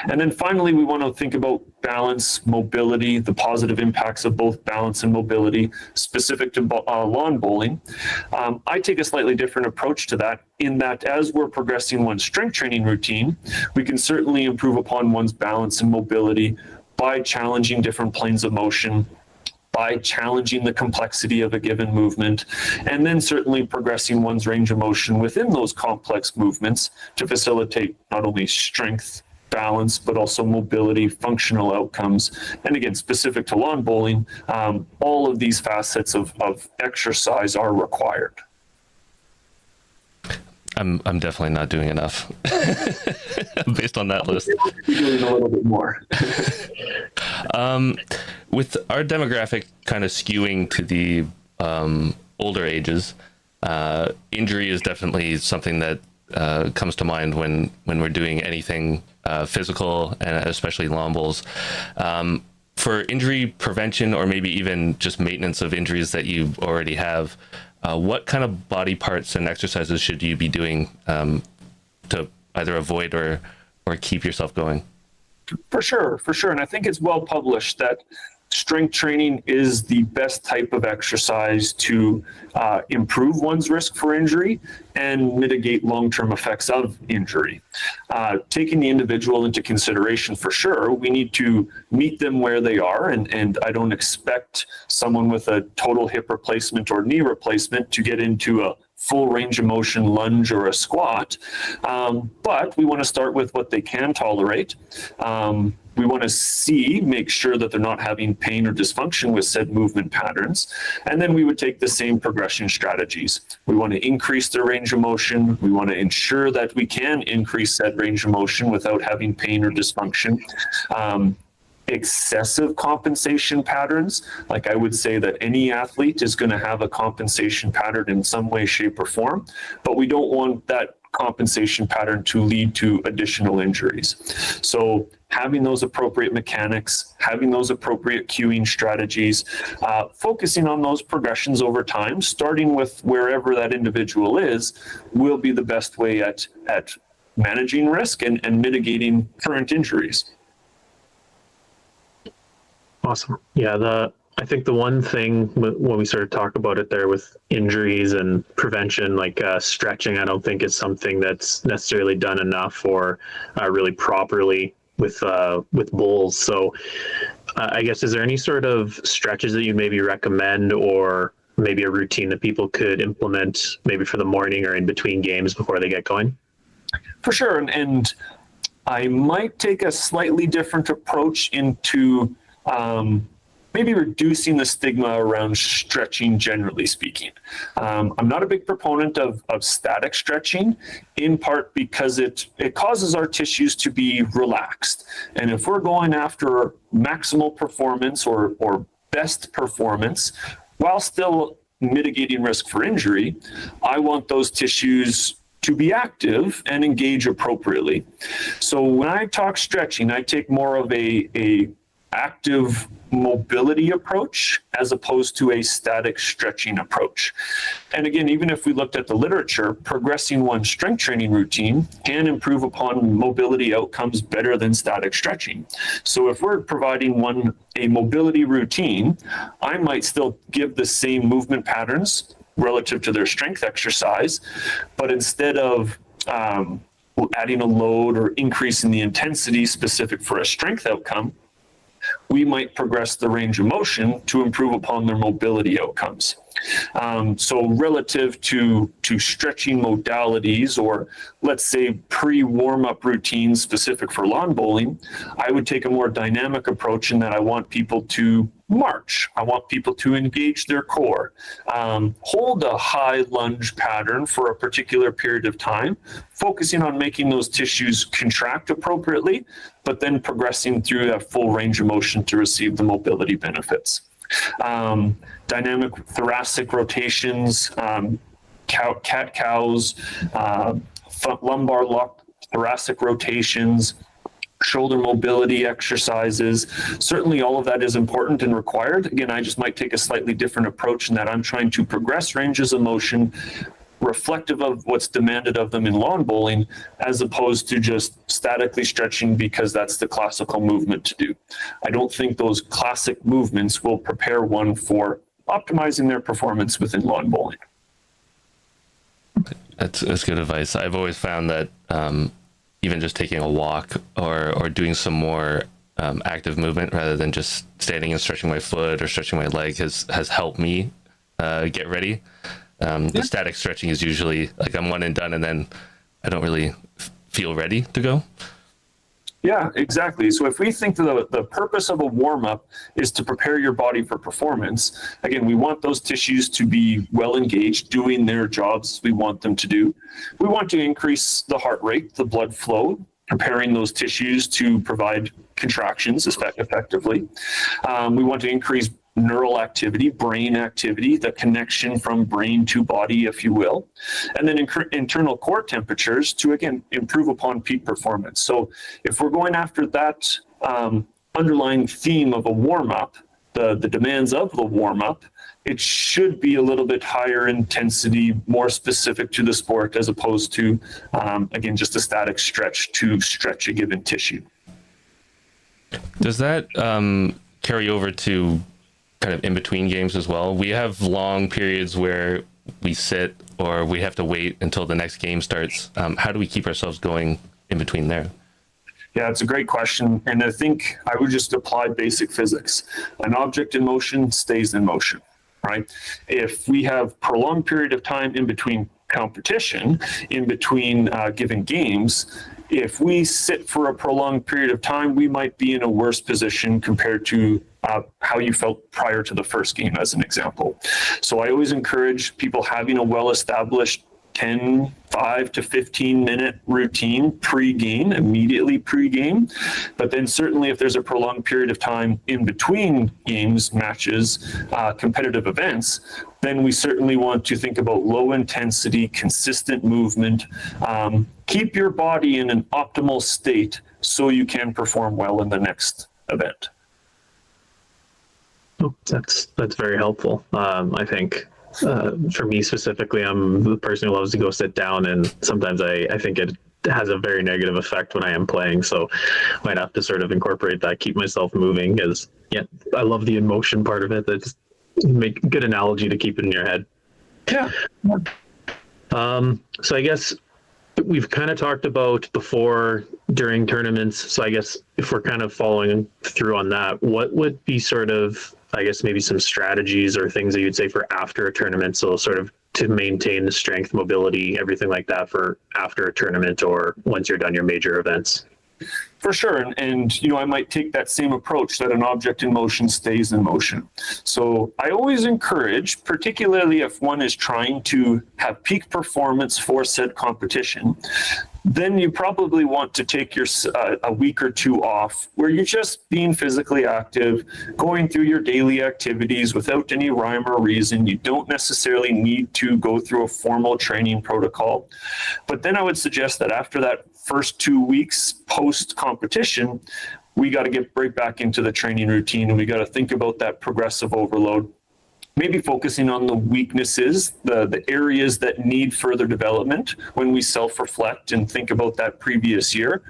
And then finally, we want to think about balance, mobility, the positive impacts of both balance and mobility specific to lawn bowling. I take a slightly different approach to that in that as we're progressing one's strength training routine, we can certainly improve upon one's balance and mobility by challenging different planes of motion, by challenging the complexity of a given movement, and then certainly progressing one's range of motion within those complex movements to facilitate not only strength, balance, but also mobility, functional outcomes. And again, specific to lawn bowling, all of these facets of exercise are required. I'm definitely not doing enough based on that list. You're doing a little bit more. With our demographic kind of skewing to the older ages, injury is definitely something that comes to mind when we're doing anything physical, and especially lawn bowls. For injury prevention, or maybe even just maintenance of injuries that you already have, what kind of body parts and exercises should you be doing to either avoid or keep yourself going? For sure. And I think it's well published that strength training is the best type of exercise to improve one's risk for injury and mitigate long-term effects of injury. Taking the individual into consideration, for sure, we need to meet them where they are, and I don't expect someone with a total hip replacement or knee replacement to get into a full range of motion lunge or a squat, but we want to start with what they can tolerate. We want to make sure that they're not having pain or dysfunction with said movement patterns. And then we would take the same progression strategies. We want to increase their range of motion. We want to ensure that we can increase said range of motion without having pain or dysfunction. Excessive compensation patterns, like I would say that any athlete is going to have a compensation pattern in some way, shape, or form, but we don't want that compensation pattern to lead to additional injuries. So having those appropriate mechanics, having those appropriate cueing strategies, focusing on those progressions over time, starting with wherever that individual is, will be the best way at managing risk and mitigating current injuries. Awesome. Yeah, I think the one thing when we sort of talk about it there with injuries and prevention, like stretching, I don't think is something that's necessarily done enough or really properly with bowls. So I guess, is there any sort of stretches that you maybe recommend, or maybe a routine that people could implement maybe for the morning or in between games before they get going? For sure. And I might take a slightly different approach into maybe reducing the stigma around stretching, generally speaking. I'm not a big proponent of static stretching, in part because it causes our tissues to be relaxed. And if we're going after maximal performance or best performance, while still mitigating risk for injury, I want those tissues to be active and engage appropriately. So when I talk stretching, I take more of a active mobility approach as opposed to a static stretching approach. And again, even if we looked at the literature, progressing one's strength training routine can improve upon mobility outcomes better than static stretching. So if we're providing a mobility routine, I might still give the same movement patterns relative to their strength exercise, but instead of adding a load or increasing the intensity specific for a strength outcome, we might progress the range of motion to improve upon their mobility outcomes. So relative to stretching modalities, or let's say pre-warm-up routines specific for lawn bowling, I would take a more dynamic approach in that I want people to march. I want people to engage their core, hold a high lunge pattern for a particular period of time, focusing on making those tissues contract appropriately, but then progressing through that full range of motion to receive the mobility benefits. Dynamic thoracic rotations, cat-cows, lumbar lock thoracic rotations, shoulder mobility exercises. Certainly all of that is important and required. Again, I just might take a slightly different approach in that I'm trying to progress ranges of motion reflective of what's demanded of them in lawn bowling, as opposed to just statically stretching because that's the classical movement to do. I don't think those classic movements will prepare one for optimizing their performance within lawn bowling. That's good advice. I've always found that even just taking a walk or doing some more active movement rather than just standing and stretching my foot or stretching my leg has helped me get ready. The static stretching is usually like I'm one and done, and then I don't really feel ready to go. Yeah, exactly. So if we think the purpose of a warm-up is to prepare your body for performance, again, we want those tissues to be well engaged, doing their jobs we want them to do. We want to increase the heart rate, the blood flow, preparing those tissues to provide contractions effectively. We want to increase neural activity, brain activity, the connection from brain to body, if you will, and then internal core temperatures to, again, improve upon peak performance. So if we're going after that underlying theme of a warm-up, the demands of the warm-up, it should be a little bit higher intensity, more specific to the sport, as opposed to, again, just a static stretch to stretch a given tissue. Does that carry over to kind of in between games as well? We have long periods where we sit or we have to wait until the next game starts. How do we keep ourselves going in between there? Yeah, it's a great question. And I think I would just apply basic physics. An object in motion stays in motion, right? If we have prolonged period of time in between competition, in between given games, if we sit for a prolonged period of time, we might be in a worse position compared to how you felt prior to the first game, as an example. So I always encourage people having a well-established 5 to 15 minute routine pre-game, immediately pre-game. But then certainly if there's a prolonged period of time in between games, matches, competitive events, then we certainly want to think about low intensity, consistent movement. Keep your body in an optimal state so you can perform well in the next event. Oh, that's very helpful. I think for me specifically, I'm the person who loves to go sit down, and sometimes I think it has a very negative effect when I am playing. So I might have to sort of incorporate that, keep myself moving. As I love the emotion part of it. That's make a good analogy to keep it in your head. Yeah. So I guess we've kind of talked about before, during tournaments. So I guess if we're kind of following through on that, what would be sort of, I guess, maybe some strategies or things that you'd say for after a tournament? So sort of to maintain the strength, mobility, everything like that for after a tournament or once you're done your major events. For sure. And, you know, I might take that same approach that an object in motion stays in motion. So I always encourage, particularly if one is trying to have peak performance for said competition, then you probably want to take a week or two off where you're just being physically active, going through your daily activities without any rhyme or reason. You don't necessarily need to go through a formal training protocol. But then I would suggest that after that first 2 weeks post-competition, we got to get right back into the training routine, and we got to think about that progressive overload. Maybe focusing on the weaknesses, the areas that need further development when we self-reflect and think about that previous year.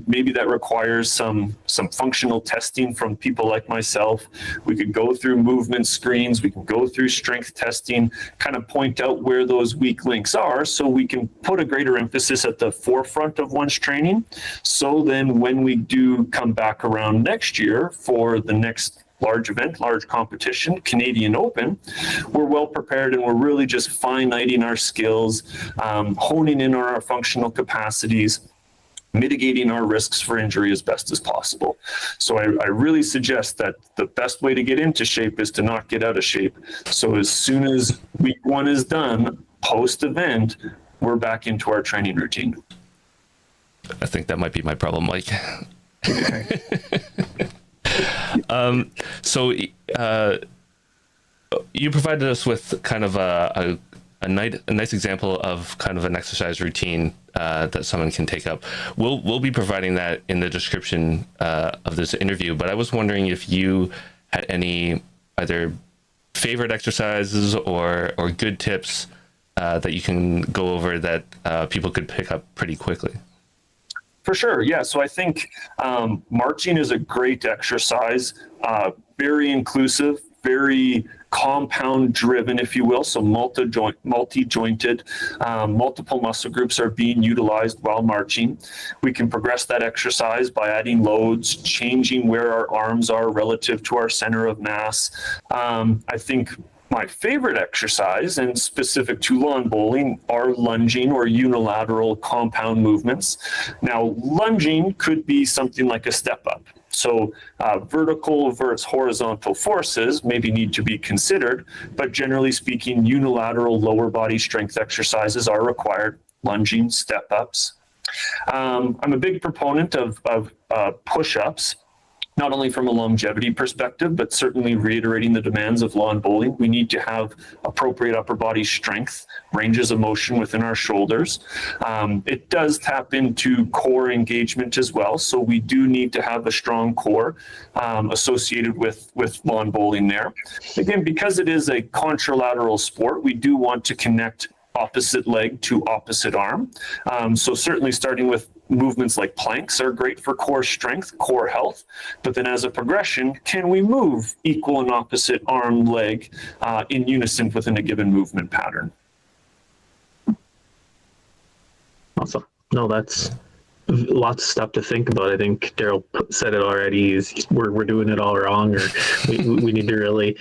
Maybe that requires some functional testing from people like myself. We could go through movement screens, we can go through strength testing, kind of point out where those weak links are so we can put a greater emphasis at the forefront of one's training. So then when we do come back around next year for the next large event, large competition, Canadian Open, we're well prepared and we're really just fine-tuning our skills, honing in on our functional capacities, mitigating our risks for injury as best as possible. So I really suggest that the best way to get into shape is to not get out of shape. So as soon as week 1 is done, post-event, we're back into our training routine. I think that might be my problem, Mike. So you provided us with kind of a nice example of kind of an exercise routine that someone can take up. We'll be providing that in the description of this interview, but I was wondering if you had any either favorite exercises or good tips that you can go over that people could pick up pretty quickly. For sure, yeah. So I think marching is a great exercise, very inclusive, very compound driven, if you will. So multi-jointed, multiple muscle groups are being utilized while marching. We can progress that exercise by adding loads, changing where our arms are relative to our center of mass. I think my favorite exercise, and specific to lawn bowling, are lunging or unilateral compound movements. Now, lunging could be something like a step up. So vertical versus horizontal forces maybe need to be considered, but generally speaking, unilateral lower body strength exercises are required, lunging, step ups. I'm a big proponent of push-ups, not only from a longevity perspective, but certainly reiterating the demands of lawn bowling. We need to have appropriate upper body strength, ranges of motion within our shoulders. It does tap into core engagement as well, so we do need to have a strong core associated with lawn bowling there. Again, because it is a contralateral sport, we do want to connect opposite leg to opposite arm. So certainly starting with movements like planks are great for core strength, core health, but then as a progression, can we move equal and opposite arm, leg in unison within a given movement pattern? Awesome. No, that's lots of stuff to think about. I think Daryl said it already, we're doing it all wrong, or we need to really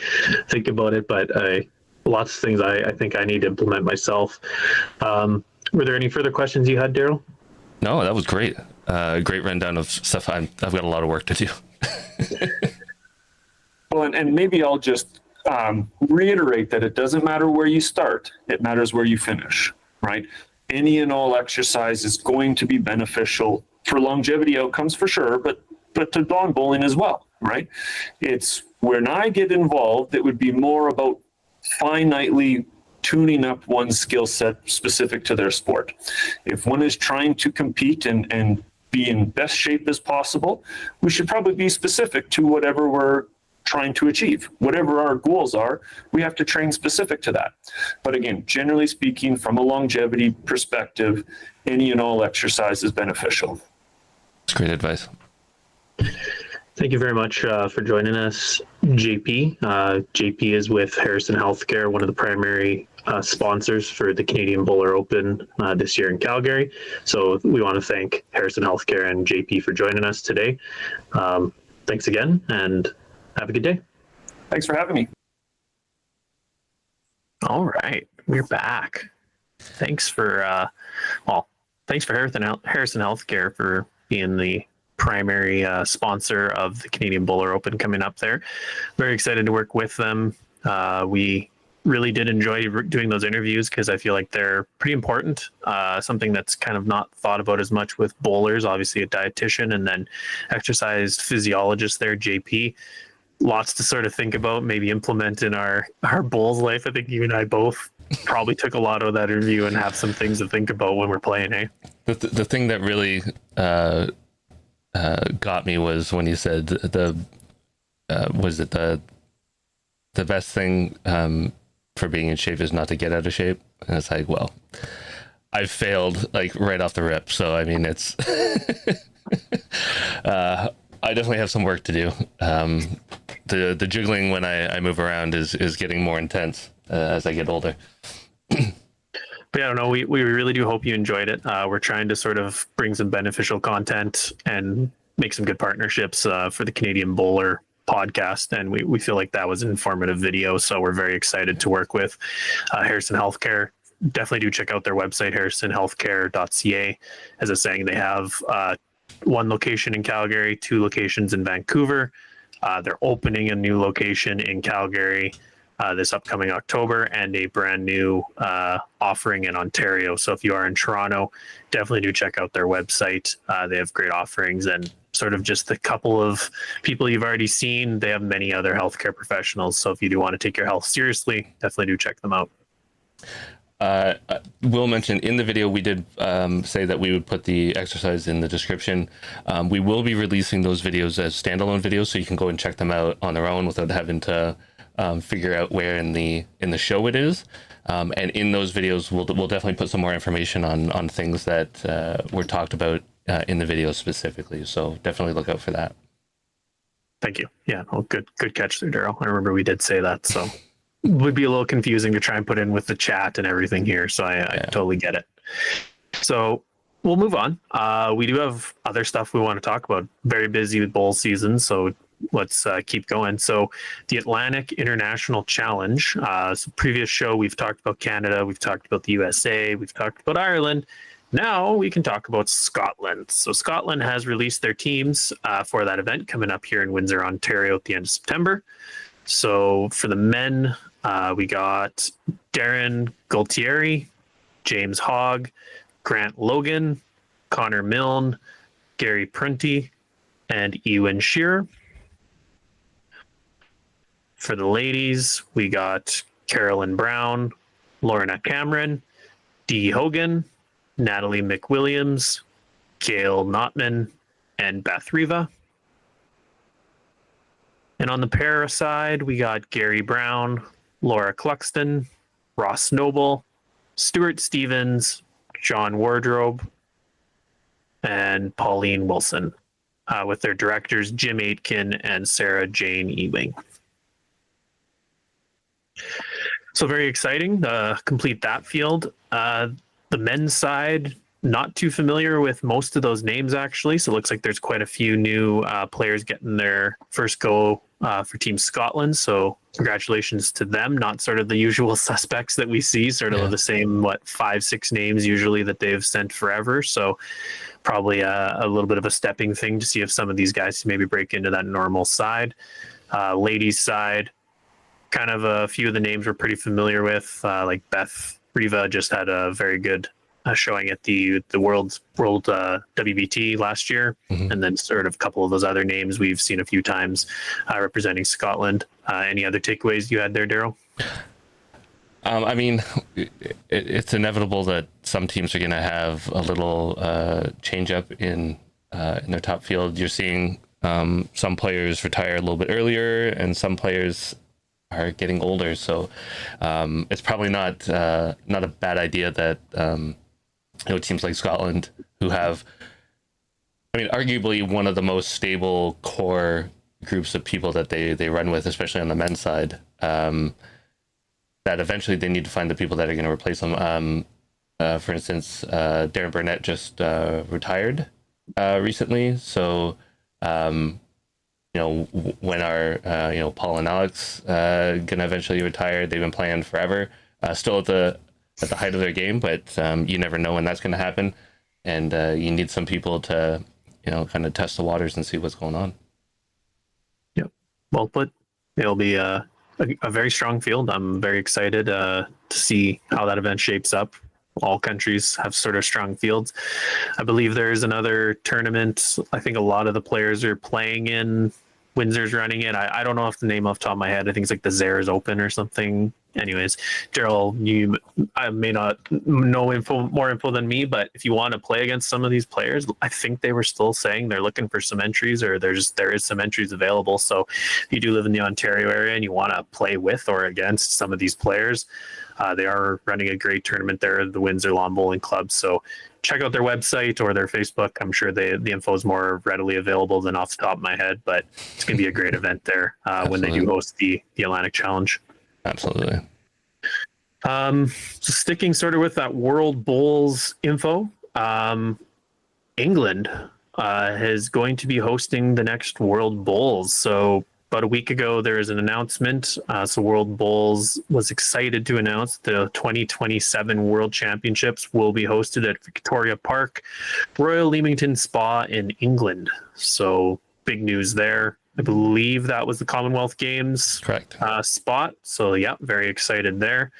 think about it, but lots of things I think I need to implement myself. Were there any further questions you had, Daryl? No, that was great. Great rundown of stuff. I've got a lot of work to do. Well, and maybe I'll just reiterate that it doesn't matter where you start, it matters where you finish, right? Any and all exercise is going to be beneficial for longevity outcomes for sure, but to lawn bowling as well, right? It's when I get involved, it would be more about finitely tuning up one's skill set specific to their sport. If one is trying to compete and be in best shape as possible, we should probably be specific to whatever we're trying to achieve. Whatever our goals are, we have to train specific to that. But again, generally speaking, from a longevity perspective, any and all exercise is beneficial. That's great advice. Thank you very much for joining us, JP. JP is with Harrison Healthcare, one of the primary sponsors for the Canadian Bowler Open this year in Calgary. So we want to thank Harrison Healthcare and JP for joining us today. Thanks again, and have a good day. Thanks for having me. All right, we're back. Thanks for Harrison Healthcare for being the primary sponsor of the Canadian Bowler Open coming up there. Very excited to work with them. We really did enjoy doing those interviews because I feel like they're pretty important. Something that's kind of not thought about as much with bowlers, obviously a dietitian and then exercise physiologist there, JP. Lots to sort of think about, maybe implement in our bowls life. I think you and I both probably took a lot of that interview and have some things to think about when we're playing, eh? The thing that really got me was when you said the best thing for being in shape is not to get out of shape. And it's like, well, I've failed like right off the rip. So, I mean, it's, I definitely have some work to do. The jiggling when I move around is getting more intense as I get older. But yeah, I don't know. We really do hope you enjoyed it. We're trying to sort of bring some beneficial content and make some good partnerships for the Canadian Bowler podcast. And we feel like that was an informative video. So we're very excited to work with Harrison Healthcare. definitely do check out their website, harrisonhealthcare.ca. As I was saying, they have one location in Calgary, 2 locations in Vancouver. They're opening a new location in Calgary this upcoming October, and a brand new offering in Ontario. So if you are in Toronto, definitely do check out their website. They have great offerings, and sort of just the couple of people you've already seen, they have many other healthcare professionals. So if you do want to take your health seriously, definitely do check them out. Will mentioned in the video, we did say that we would put the exercise in the description. We will be releasing those videos as standalone videos, so you can go and check them out on their own without having to figure out where in the show it is. And in those videos, we'll definitely put some more information on things that were talked about in the video specifically. So definitely look out for that. Thank you. Yeah, well, good catch there, Daryl. I remember we did say that, so it would be a little confusing to try and put in with the chat and everything here. So I totally get it. So we'll move on. We do have other stuff we want to talk about. Very busy with bowl season, so let's keep going. So the Atlantic International Challenge. So previous show, we've talked about Canada, we've talked about the USA, we've talked about Ireland. Now we can talk about Scotland. So Scotland has released their teams for that event coming up here in Windsor, Ontario at the end of September. So for the men, we got Darren Gualtieri, James Hogg, Grant Logan, Connor Milne, Gary Prunty, and Ewan Shearer. For the ladies, we got Carolyn Brown, Lorna Cameron, Dee Hogan, Natalie McWilliams, Gail Notman, and Beth Riva. And on the para side, we got Gary Brown, Laura Cluxton, Ross Noble, Stuart Stevens, John Wardrobe, and Pauline Wilson, with their directors Jim Aitken and Sarah Jane Ewing. So very exciting to complete that field. The men's side, not too familiar with most of those names, actually. So it looks like there's quite a few new players getting their first go for Team Scotland. So congratulations to them. Not sort of the usual suspects that we see, sort of the same, 5-6 names usually that they've sent forever. So probably a little bit of a stepping thing to see if some of these guys can maybe break into that normal side. Ladies side, kind of a few of the names we're pretty familiar with, like Beth Riva just had a very good showing at the World WBT last year, and then sort of a couple of those other names we've seen a few times representing Scotland. Any other takeaways you had there, Daryl? I mean, it's inevitable that some teams are going to have a little change up in their top field. You're seeing some players retire a little bit earlier, and some players are getting older. So it's probably not a bad idea that teams like Scotland, who have, arguably one of the most stable core groups of people that they run with, especially on the men's side, that eventually they need to find the people that are going to replace them. For instance, Darren Burnett just retired recently. So, when are Paul and Alex gonna eventually retire? They've been playing forever, still at the height of their game, but you never know when that's going to happen, and you need some people to kind of test the waters and see what's going on. Yep, well put. It'll be a very strong field. I'm very excited to see how that event shapes up. All countries have sort of strong fields. I believe there's another tournament. I think a lot of the players are playing in. Windsor's running it. I don't know if the name off the top of my head. I think it's like the Zares Open or something. Anyways, Daryl, I may not know more info than me, but if you want to play against some of these players, I think they were still saying they're looking for some entries, or there is some entries available. So if you do live in the Ontario area and you want to play with or against some of these players, they are running a great tournament there, the Windsor Lawn Bowling Club. So check out their website or their Facebook. I'm sure the info is more readily available than off the top of my head, but it's going to be a great event there when they do host the Atlantic Challenge. Absolutely. So sticking sort of with that World Bowls info, England is going to be hosting the next World Bowls. So about a week ago, there was an announcement. So World Bowls was excited to announce the 2027 World Championships will be hosted at Victoria Park, Royal Leamington Spa in England. So big news there. I believe that was the Commonwealth Games Correct. spot. So yeah, very excited there.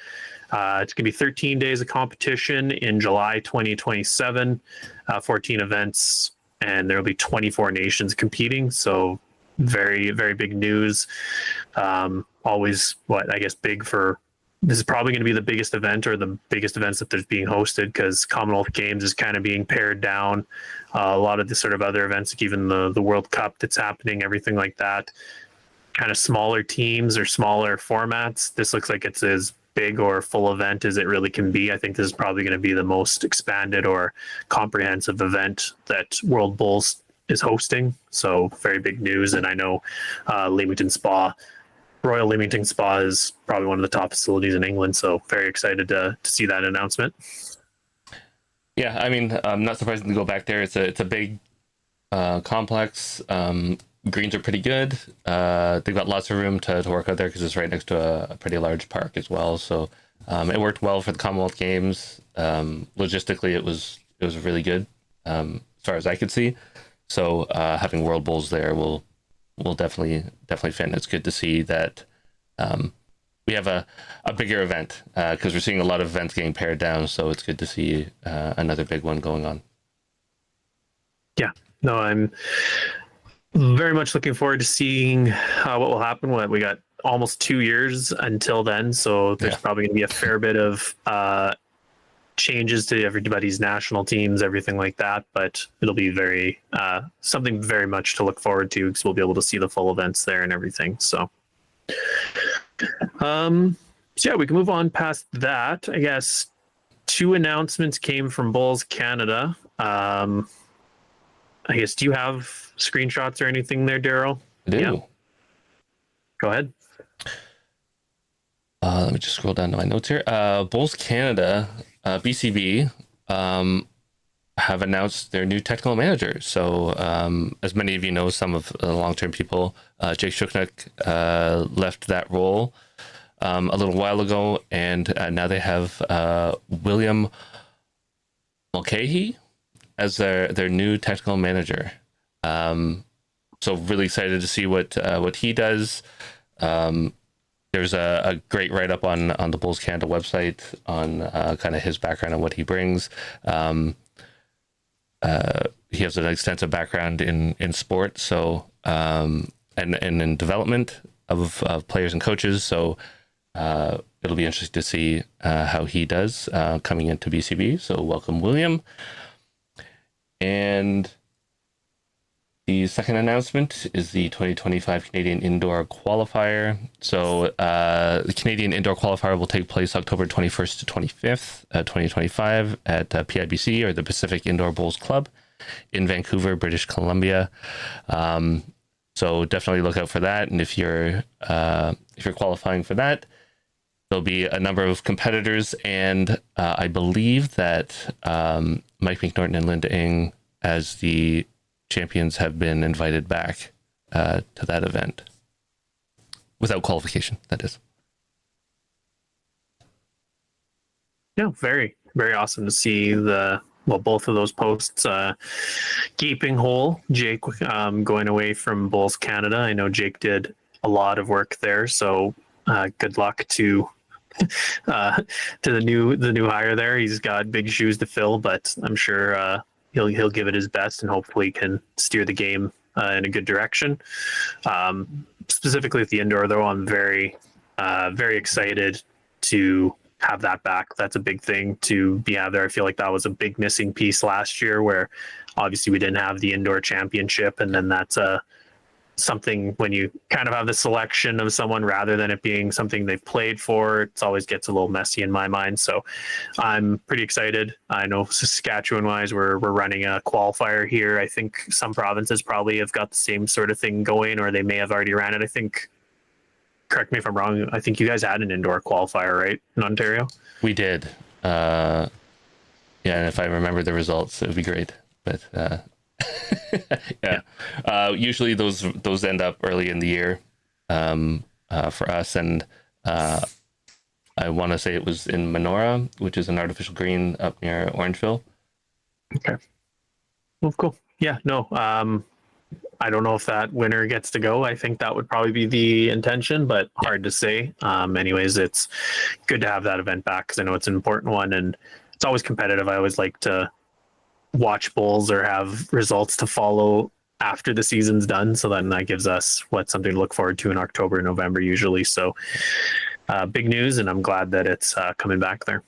It's going to be 13 days of competition in July 2027, 14 events, and there will be 24 nations competing. So very, very big news. Always big for, this is probably going to be the biggest event or the biggest events that there's being hosted, because Commonwealth Games is kind of being pared down. A lot of the sort of other events, like even the World Cup that's happening, everything like that, kind of smaller teams or smaller formats. This looks like it's as big or full event as it really can be. I think this is probably going to be the most expanded or comprehensive event that World Bowls is hosting. So very big news. And I know Royal Leamington Spa is probably one of the top facilities in England. So very excited to see that announcement. Yeah, I mean, I'm not surprised to go back there. It's a big complex. Greens are pretty good. They've got lots of room to work out there because it's right next to a pretty large park as well. So it worked well for the Commonwealth Games. Logistically, it was really good as far as I could see. So having World Bowls there will definitely fit. And it's good to see that we have a bigger event because we're seeing a lot of events getting pared down. So it's good to see another big one going on. Yeah, no, I'm very much looking forward to seeing what will happen. We got almost 2 years until then, so there's probably going to be a fair bit of changes to everybody's national teams, everything like that. But it'll be very something very much to look forward to, because we'll be able to see the full events there and everything. So, yeah, we can move on past that. I guess 2 announcements came from Bowls Canada. I guess, do you have screenshots or anything there, Daryl? I do. Yeah. Go ahead. Let me just scroll down to my notes here. Bowls Canada, BCB, have announced their new technical manager. So, as many of you know, some of the long-term people, Jake Shuknik left that role a little while ago, and now they have William Mulcahy as their new technical manager. So really excited to see what he does. There's a great write-up on the Bulls Canada website on kind of his background and what he brings. He has an extensive background in sport, so and in development of players and coaches. So it'll be interesting to see how he does coming into BCB. So welcome, William. And the second announcement is the 2025 Canadian Indoor Qualifier. So the Canadian Indoor Qualifier will take place October 21st to 25th, 2025 at PIBC, or the Pacific Indoor Bowls Club in Vancouver, British Columbia. So definitely look out for that. And if you're qualifying for that, there'll be a number of competitors, and I believe that Mike McNorton and Linda Ng, as the champions, have been invited back to that event without qualification, that is. Yeah, very, very awesome to see both of those posts. Gaping hole, Jake going away from Bowls Canada. I know Jake did a lot of work there, so good luck to the new hire there. He's got big shoes to fill, but I'm sure he'll give it his best and hopefully can steer the game in a good direction. Specifically with the indoor, though, I'm very excited to have that back. That's a big thing to have there. I feel like that was a big missing piece last year, where obviously we didn't have the indoor championship, and then that's something when you kind of have the selection of someone rather than it being something they've played for, it always gets a little messy in my mind. So I'm pretty excited. I know Saskatchewan wise, we're running a qualifier here. I think some provinces probably have got the same sort of thing going, or they may have already ran it. I think, correct me if I'm wrong, I think you guys had an indoor qualifier, right, in Ontario? We did. Yeah, and if I remember the results, it would be great. But yeah. Usually those end up early in the year. for us. And I want to say it was in Menorah, which is an artificial green up near Orangeville. Okay. Well, cool. Yeah, no, I don't know if that winner gets to go. I think that would probably be the intention, but hard to say. Anyways, it's good to have that event back because I know it's an important one and it's always competitive. I always like to watch bowls or have results to follow after the season's done. So then that gives us something to look forward to in October, November usually. So big news, and I'm glad that it's coming back there.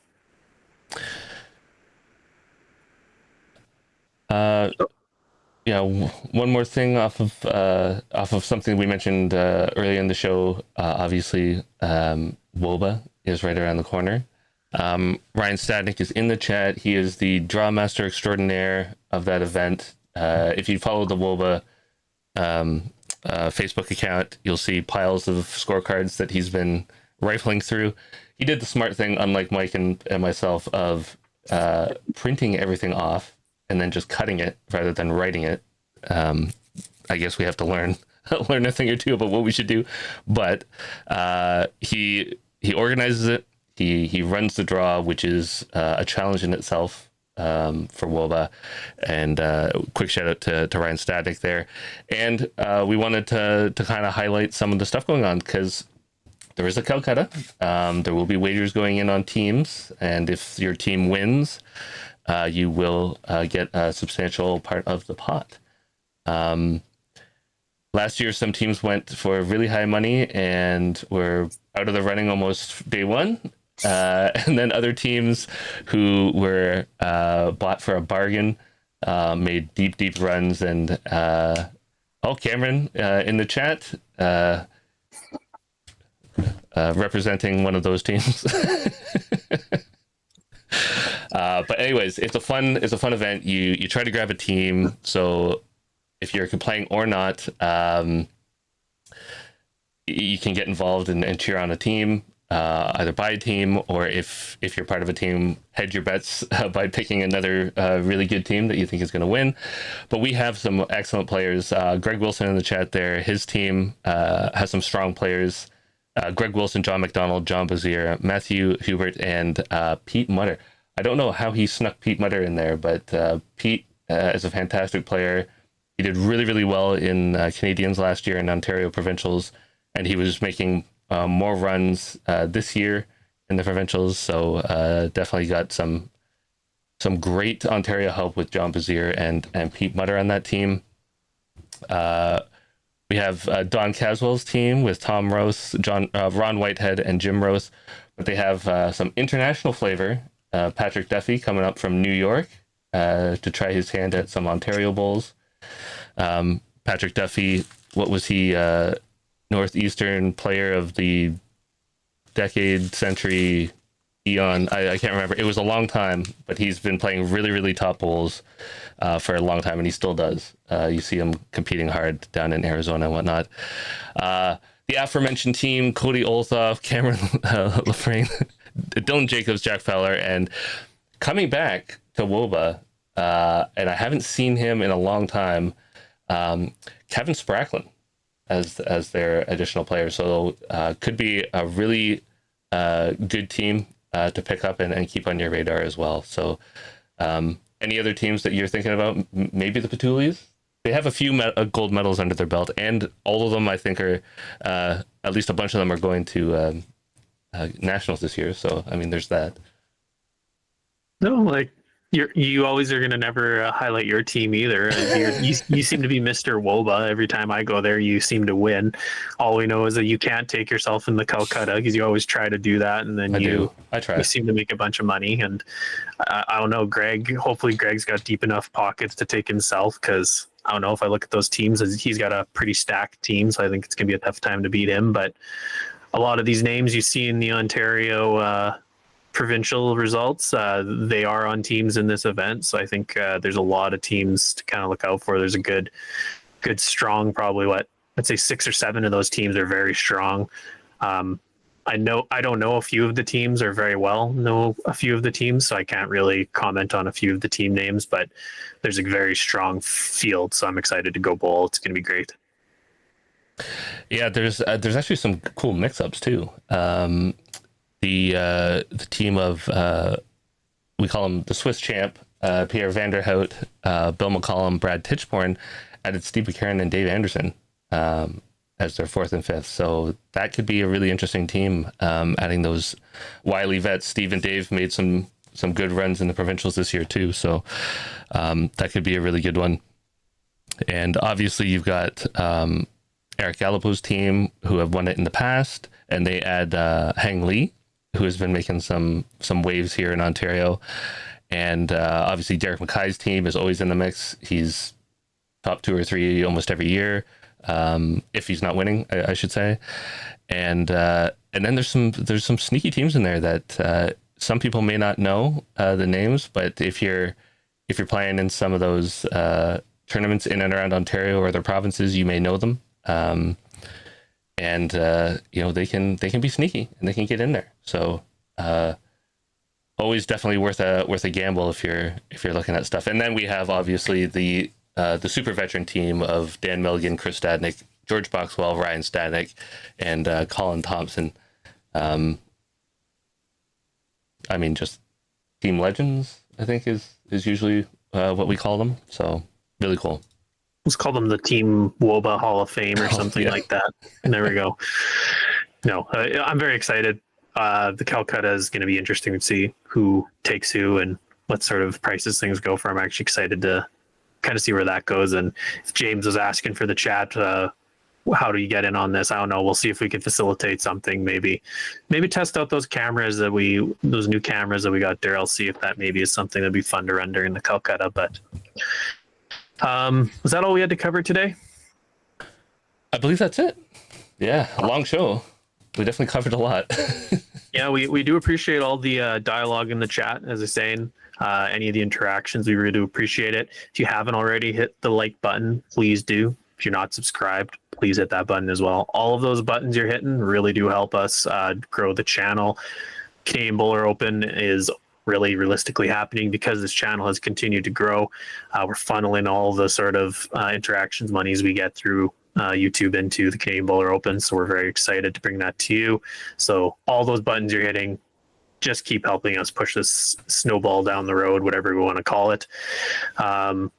Yeah, one more thing off of something we mentioned earlier in the show. Obviously, WOBA is right around the corner. Ryan Stadnick is in the chat. He is the draw master extraordinaire of that event. If you follow the WOBA Facebook account, you'll see piles of scorecards that he's been rifling through. He did the smart thing, unlike Mike and myself, of printing everything off and then just cutting it rather than writing it. I guess we have to learn a thing or two about what we should do. But he organizes it. He runs the draw, which is a challenge in itself for WOBA. And quick shout out to Ryan Stadnick there. And we wanted to kind of highlight some of the stuff going on because there is a Calcutta. There will be wagers going in on teams. And if your team wins, you will get a substantial part of the pot. Last year, some teams went for really high money and were out of the running almost day one. And then other teams who were bought for a bargain made deep runs. And Cameron in the chat representing one of those teams. But anyways, it's a fun event. You try to grab a team. So if you're playing or not, you can get involved and cheer on a team, either buy a team, or if you're part of a team, hedge your bets by picking another really good team that you think is going to win. But we have some excellent players. Greg Wilson in the chat there, his team has some strong players. Greg Wilson, John McDonald, John Bazier, Matthew Hubert, and Pete Mutter. I don't know how he snuck Pete Mutter in there, but Pete is a fantastic player. He did really well in Canadians last year in Ontario Provincials, and he was making more runs this year in the Provincials. So definitely got some great Ontario help with John Bazier and Pete Mutter on that team. We have Don Caswell's team with Tom Rose, Ron Whitehead, and Jim Rose, but they have some international flavor. Patrick Duffy coming up from New York to try his hand at some Ontario bowls. Patrick Duffy, what was he? Northeastern player of the decade, century, eon. I can't remember. It was a long time, but he's been playing really top bowls for a long time, and he still does. You see him competing hard down in Arizona and whatnot. The aforementioned team, Cody Olthoff, Cameron Lafrane, Dylan Jacobs, Jack Fowler, and coming back to WOBA, and I haven't seen him in a long time, Kevin Spracklin as their additional player. So could be a really good team to pick up and keep on your radar as well. So any other teams that you're thinking about? Maybe the Petulias? They have a few gold medals under their belt, and all of them, I think, are at least a bunch of them are going to nationals this year. So, I mean, there's that. No, like you always are gonna never highlight your team either. You seem to be Mr. WOBA. Every time I go there, you seem to win. All we know is that you can't take yourself in the Calcutta because you always try to do that, and then I try. You seem to make a bunch of money. And I don't know, Greg. Hopefully, Greg's got deep enough pockets to take himself because. I don't know if I look at those teams, he's got a pretty stacked team, so I think it's going to be a tough time to beat him. But a lot of these names you see in the Ontario provincial results, they are on teams in this event. So I think there's a lot of teams to kind of look out for. There's a good strong, probably I'd say 6 or 7 of those teams are very strong. I don't know a few of the teams or very well know a few of the teams, so I can't really comment on a few of the team names, but there's a very strong field, so I'm excited to go bowl. It's going to be great. Yeah, there's actually some cool mix-ups too. The team of we call him the Swiss champ, Pierre Vanderhout, Bill McCollum, Brad Tichborne, added Steve McCarron and Dave Anderson as their fourth and fifth. So that could be a really interesting team. Adding those wily vets, Steve and Dave made some good runs in the provincials this year too. So that could be a really good one. And obviously you've got Eric Galipo's team who have won it in the past, and they add Hang Lee, who has been making some waves here in Ontario. And obviously Derek Mackay's team is always in the mix. He's top 2 or 3 almost every year, if he's not winning, I should say. And then there's some sneaky teams in there that some people may not know the names, but if you're playing in some of those tournaments in and around Ontario or other provinces, you may know them. And they can be sneaky and they can get in there. So always definitely worth a gamble if you're looking at stuff. And then we have obviously the super veteran team of Dan Milligan, Chris Stadnick, George Boxwell, Ryan Stadnick, and Colin Thompson. Just team legends, I think is usually what we call them. So really cool. Let's call them the Team WOBA Hall of Fame or something like that. And there we go. No, I'm very excited. The Calcutta is going to be interesting to see who takes who and what sort of prices things go for. I'm actually excited to kind of see where that goes. And if James was asking for the chat, how do you get in on this? I don't know. We'll see if we can facilitate something. Maybe test out those new cameras that we got there. I'll see if that maybe is something that'd be fun to run during the Calcutta. But was that all we had to cover today? I believe that's it. Yeah, a long show. We definitely covered a lot. Yeah, we do appreciate all the dialogue in the chat, as I was saying. Any of the interactions, we really do appreciate it. If you haven't already hit the like button, please do. If you're not subscribed, please hit that button as well. All of those buttons you're hitting really do help us grow the channel. Canadian Bowler Open is really realistically happening because this channel has continued to grow. We're funneling all the sort of interactions monies we get through YouTube into the Canadian Bowler Open. So we're very excited to bring that to you. So all those buttons you're hitting, just keep helping us push this snowball down the road, whatever we want to call it. But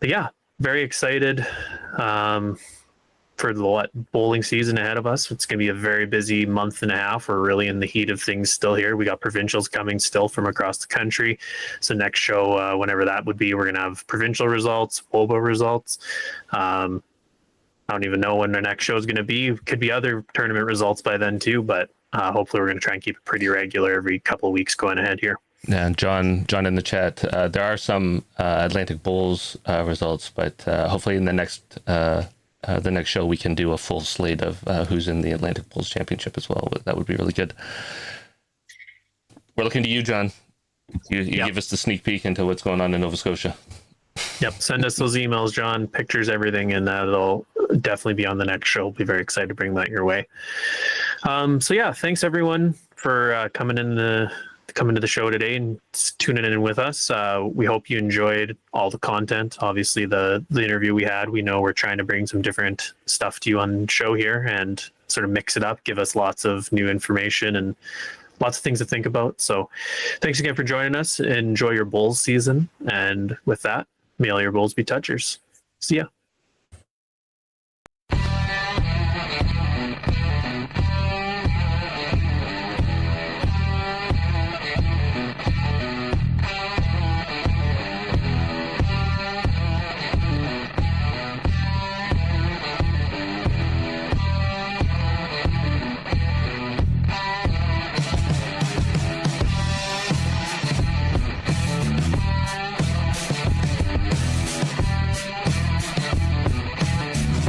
yeah, very excited for the bowling season ahead of us. It's going to be a very busy month and a half. We're really in the heat of things still here. We got provincials coming still from across the country. So next show, whenever that would be, we're going to have provincial results, WOBA results. I don't even know when the next show is going to be. Could be other tournament results by then too, but hopefully we're going to try and keep it pretty regular every couple of weeks going ahead here. Yeah, John in the chat, there are some Atlantic Bowls results, but hopefully in the next show we can do a full slate of who's in the Atlantic Bowls Championship as well. That would be really good. We're looking to you, John. You give us the sneak peek into what's going on in Nova Scotia. Yep, send us those emails, John, pictures, everything, and that'll definitely be on the next show. We'll be very excited to bring that your way. So yeah, thanks everyone for coming to the show today and tuning in with us. We hope you enjoyed all the content. Obviously, the interview we had, we know we're trying to bring some different stuff to you on the show here and sort of mix it up, give us lots of new information and lots of things to think about. So thanks again for joining us. Enjoy your bowls season. And with that, may all your bowls be touchers. See ya.